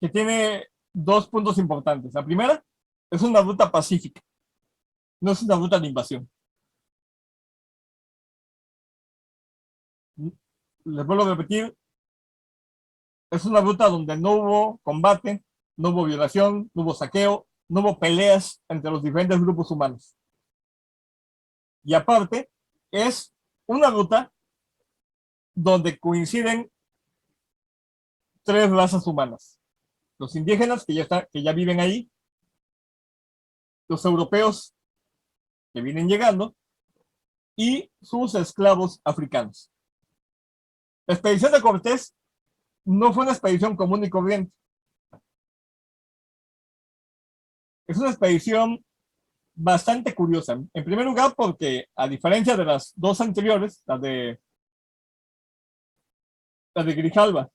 que tiene dos puntos importantes. La primera, es una ruta pacífica, no es una ruta de invasión. Les vuelvo a repetir, es una ruta donde no hubo combate, no hubo violación, no hubo saqueo, no hubo peleas entre los diferentes grupos humanos. Y aparte, es una ruta donde coinciden tres razas humanas. Los indígenas, que ya viven ahí, los europeos, que vienen llegando, y sus esclavos africanos. La expedición de Cortés no fue una expedición común y corriente. Es una expedición bastante curiosa. En primer lugar, porque a diferencia de las dos anteriores, la de Grijalva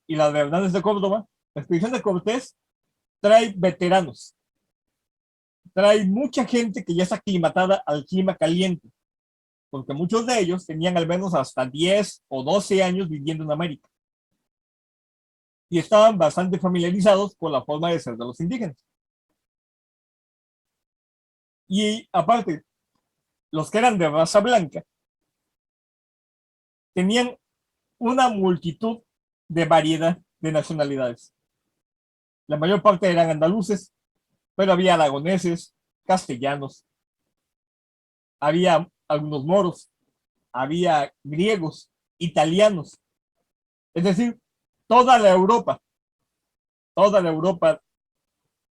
y la de Hernández de Córdoba, la expedición de Cortés trae veteranos. Trae mucha gente que ya está aclimatada al clima caliente, porque muchos de ellos tenían al menos hasta 10 o 12 años viviendo en América. Y estaban bastante familiarizados con la forma de ser de los indígenas. Y aparte, los que eran de raza blanca tenían una multitud de variedad de nacionalidades. La mayor parte eran andaluces, pero había aragoneses, castellanos, había algunos moros, había griegos, italianos. Es decir, toda la Europa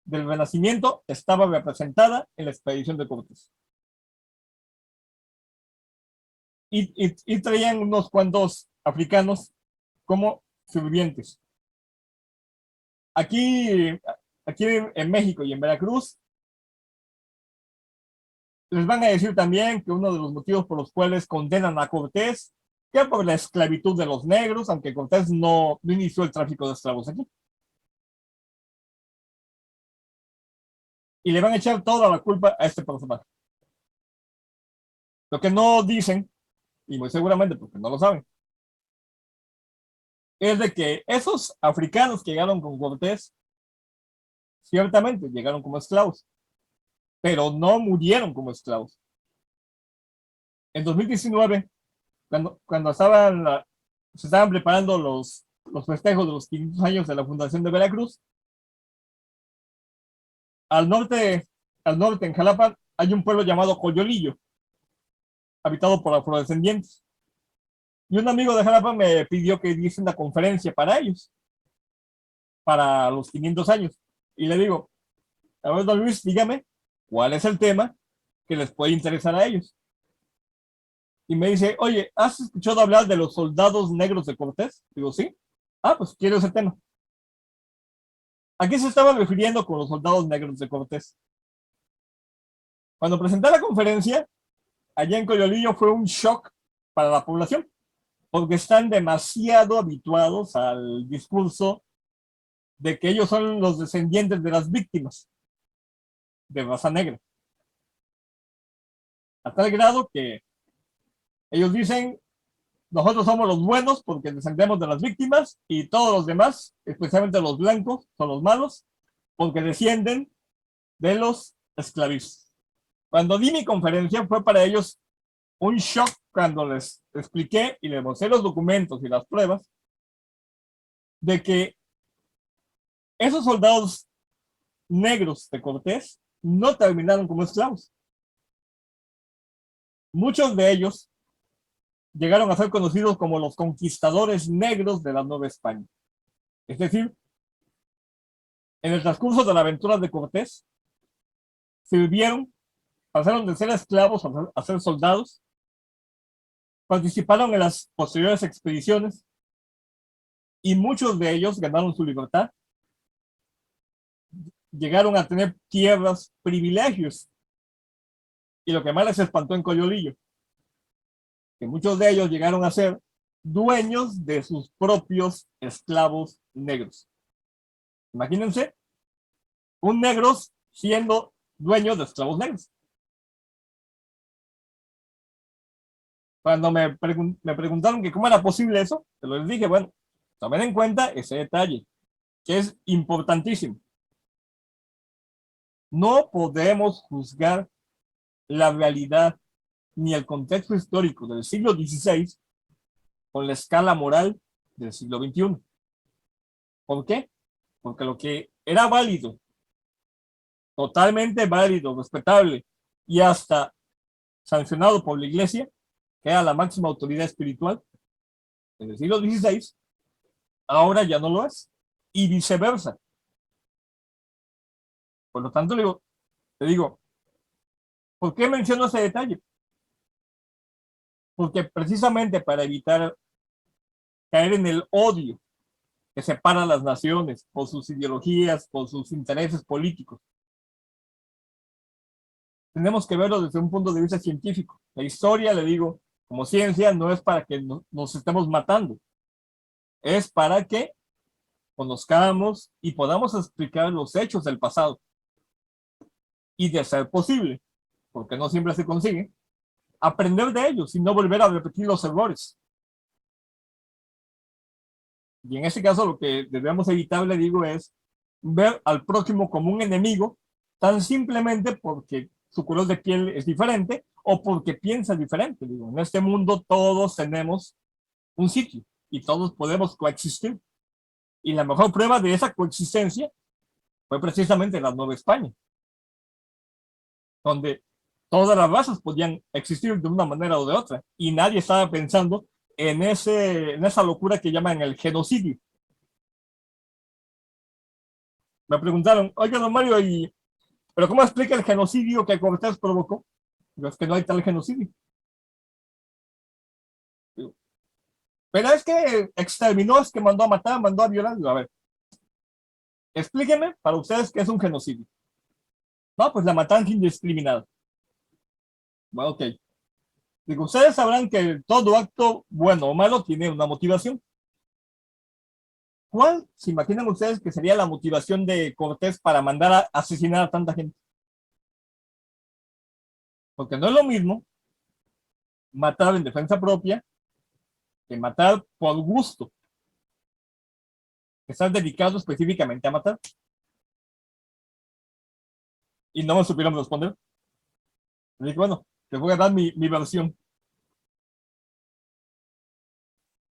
del Renacimiento estaba representada en la expedición de Cortés. Y traían unos cuantos africanos como sirvientes. Aquí en México y en Veracruz les van a decir también que uno de los motivos por los cuales condenan a Cortés, que por la esclavitud de los negros, aunque Cortés no inició el tráfico de esclavos aquí. Y le van a echar toda la culpa a este personaje. Lo que no dicen, y muy seguramente porque no lo saben, es de que esos africanos que llegaron con Cortés, ciertamente llegaron como esclavos, pero no murieron como esclavos. En 2019, cuando se estaban preparando los festejos de los 500 años de la fundación de Veracruz, al norte en Jalapa, hay un pueblo llamado Coyolillo, habitado por afrodescendientes. Y un amigo de Jalapa me pidió que diese una conferencia para ellos, para los 500 años. Y le digo, a ver, don Luis, dígame, ¿cuál es el tema que les puede interesar a ellos? Y me dice, oye, ¿has escuchado hablar de los soldados negros de Cortés? Digo, sí. Ah, pues quiero ese tema. ¿A qué se estaba refiriendo con los soldados negros de Cortés? Cuando presenté la conferencia, allá en Coyolillo fue un shock para la población, porque están demasiado habituados al discurso de que ellos son los descendientes de las víctimas de raza negra. A tal grado que ellos dicen, nosotros somos los buenos porque descendemos de las víctimas y todos los demás, especialmente los blancos, son los malos porque descienden de los esclavistas. Cuando di mi conferencia fue para ellos un shock cuando les expliqué y les mostré los documentos y las pruebas de que esos soldados negros de Cortés no terminaron como esclavos. Muchos de ellos llegaron a ser conocidos como los conquistadores negros de la Nueva España. Es decir, en el transcurso de la aventura de Cortés, sirvieron, pasaron de ser esclavos a ser soldados, participaron en las posteriores expediciones y muchos de ellos ganaron su libertad, llegaron a tener tierras, privilegios, y lo que más les espantó en Coyolillo, que muchos de ellos llegaron a ser dueños de sus propios esclavos negros. Imagínense, un negro siendo dueño de esclavos negros. Cuando me preguntaron que cómo era posible eso, te lo dije, bueno, tomen en cuenta ese detalle, que es importantísimo. No podemos juzgar la realidad ni el contexto histórico del siglo XVI con la escala moral del siglo XXI. ¿Por qué? Porque lo que era válido, totalmente válido, respetable y hasta sancionado por la Iglesia, que era la máxima autoridad espiritual en el siglo XVI, ahora ya no lo es, y viceversa. Por lo tanto, te digo, ¿por qué menciono ese detalle? Porque precisamente para evitar caer en el odio que separa a las naciones por sus ideologías, por sus intereses políticos, tenemos que verlo desde un punto de vista científico. La historia, le digo, como ciencia, no es para que nos estemos matando, es para que conozcamos y podamos explicar los hechos del pasado. Y de ser posible, porque no siempre se consigue, aprender de ellos y no volver a repetir los errores. Y en ese caso lo que debemos evitar, le digo, es ver al prójimo como un enemigo, tan simplemente porque su color de piel es diferente o porque piensa diferente. Digo, en este mundo todos tenemos un sitio y todos podemos coexistir. Y la mejor prueba de esa coexistencia fue precisamente la Nueva España, donde todas las razas podían existir de una manera o de otra, y nadie estaba pensando en esa locura que llaman el genocidio. Me preguntaron, oye, don Mario, ¿pero cómo explica el genocidio que Cortés provocó? Digo, es que no hay tal genocidio. Digo, pero es que exterminó, es que mandó a matar, mandó a violar. Digo, a ver, explíqueme para ustedes qué es un genocidio. No, pues la matanza indiscriminada. Bueno, ok. Digo, ustedes sabrán que todo acto, bueno o malo, tiene una motivación. ¿Cuál se imaginan ustedes que sería la motivación de Cortés para mandar a asesinar a tanta gente? Porque no es lo mismo matar en defensa propia que matar por gusto, que estar dedicado específicamente a matar. Y no me supieron responder. Le dije, bueno, les voy a dar mi versión.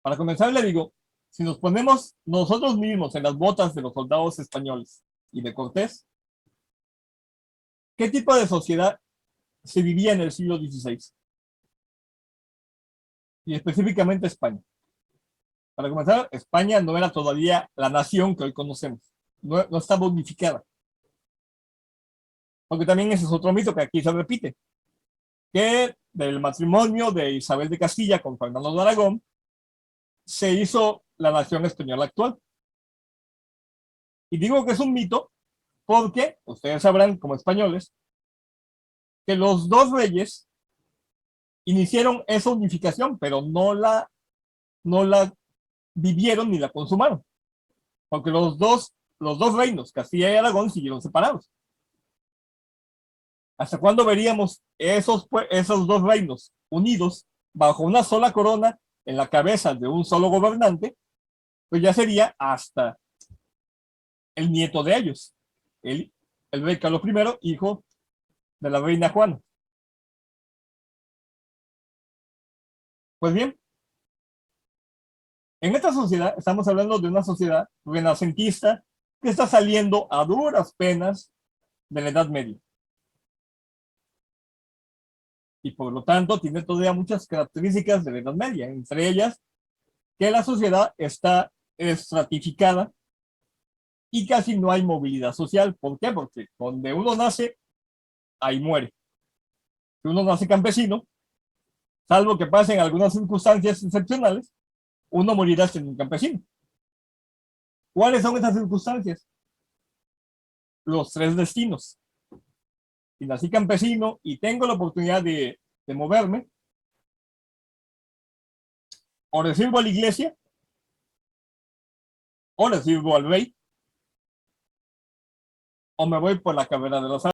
Para comenzar, le digo, si nos ponemos nosotros mismos en las botas de los soldados españoles y de Cortés, ¿qué tipo de sociedad se vivía en el siglo XVI? Y específicamente España. Para comenzar, España no era todavía la nación que hoy conocemos. No estaba unificada. Porque también ese es otro mito que aquí se repite, que del matrimonio de Isabel de Castilla con Fernando de Aragón se hizo la nación española actual. Y digo que es un mito porque ustedes sabrán como españoles que los dos reyes iniciaron esa unificación, pero no la vivieron ni la consumaron, porque los dos reinos, Castilla y Aragón, siguieron separados. ¿Hasta cuándo veríamos esos dos reinos unidos bajo una sola corona en la cabeza de un solo gobernante? Pues ya sería hasta el nieto de ellos, el rey Carlos I, hijo de la reina Juana. Pues bien, en esta sociedad estamos hablando de una sociedad renacentista que está saliendo a duras penas de la Edad Media. y por lo tanto tiene todavía muchas características de la Edad Media, entre ellas que la sociedad está estratificada y casi no hay movilidad social. ¿Por qué? Porque donde uno nace, ahí muere. Si uno nace campesino, salvo que pasen algunas circunstancias excepcionales, uno morirá siendo un campesino. ¿Cuáles son esas circunstancias? Los tres destinos. Si nací campesino y tengo la oportunidad de moverme, o le sirvo a la iglesia, o le sirvo al rey, o me voy por la carrera de los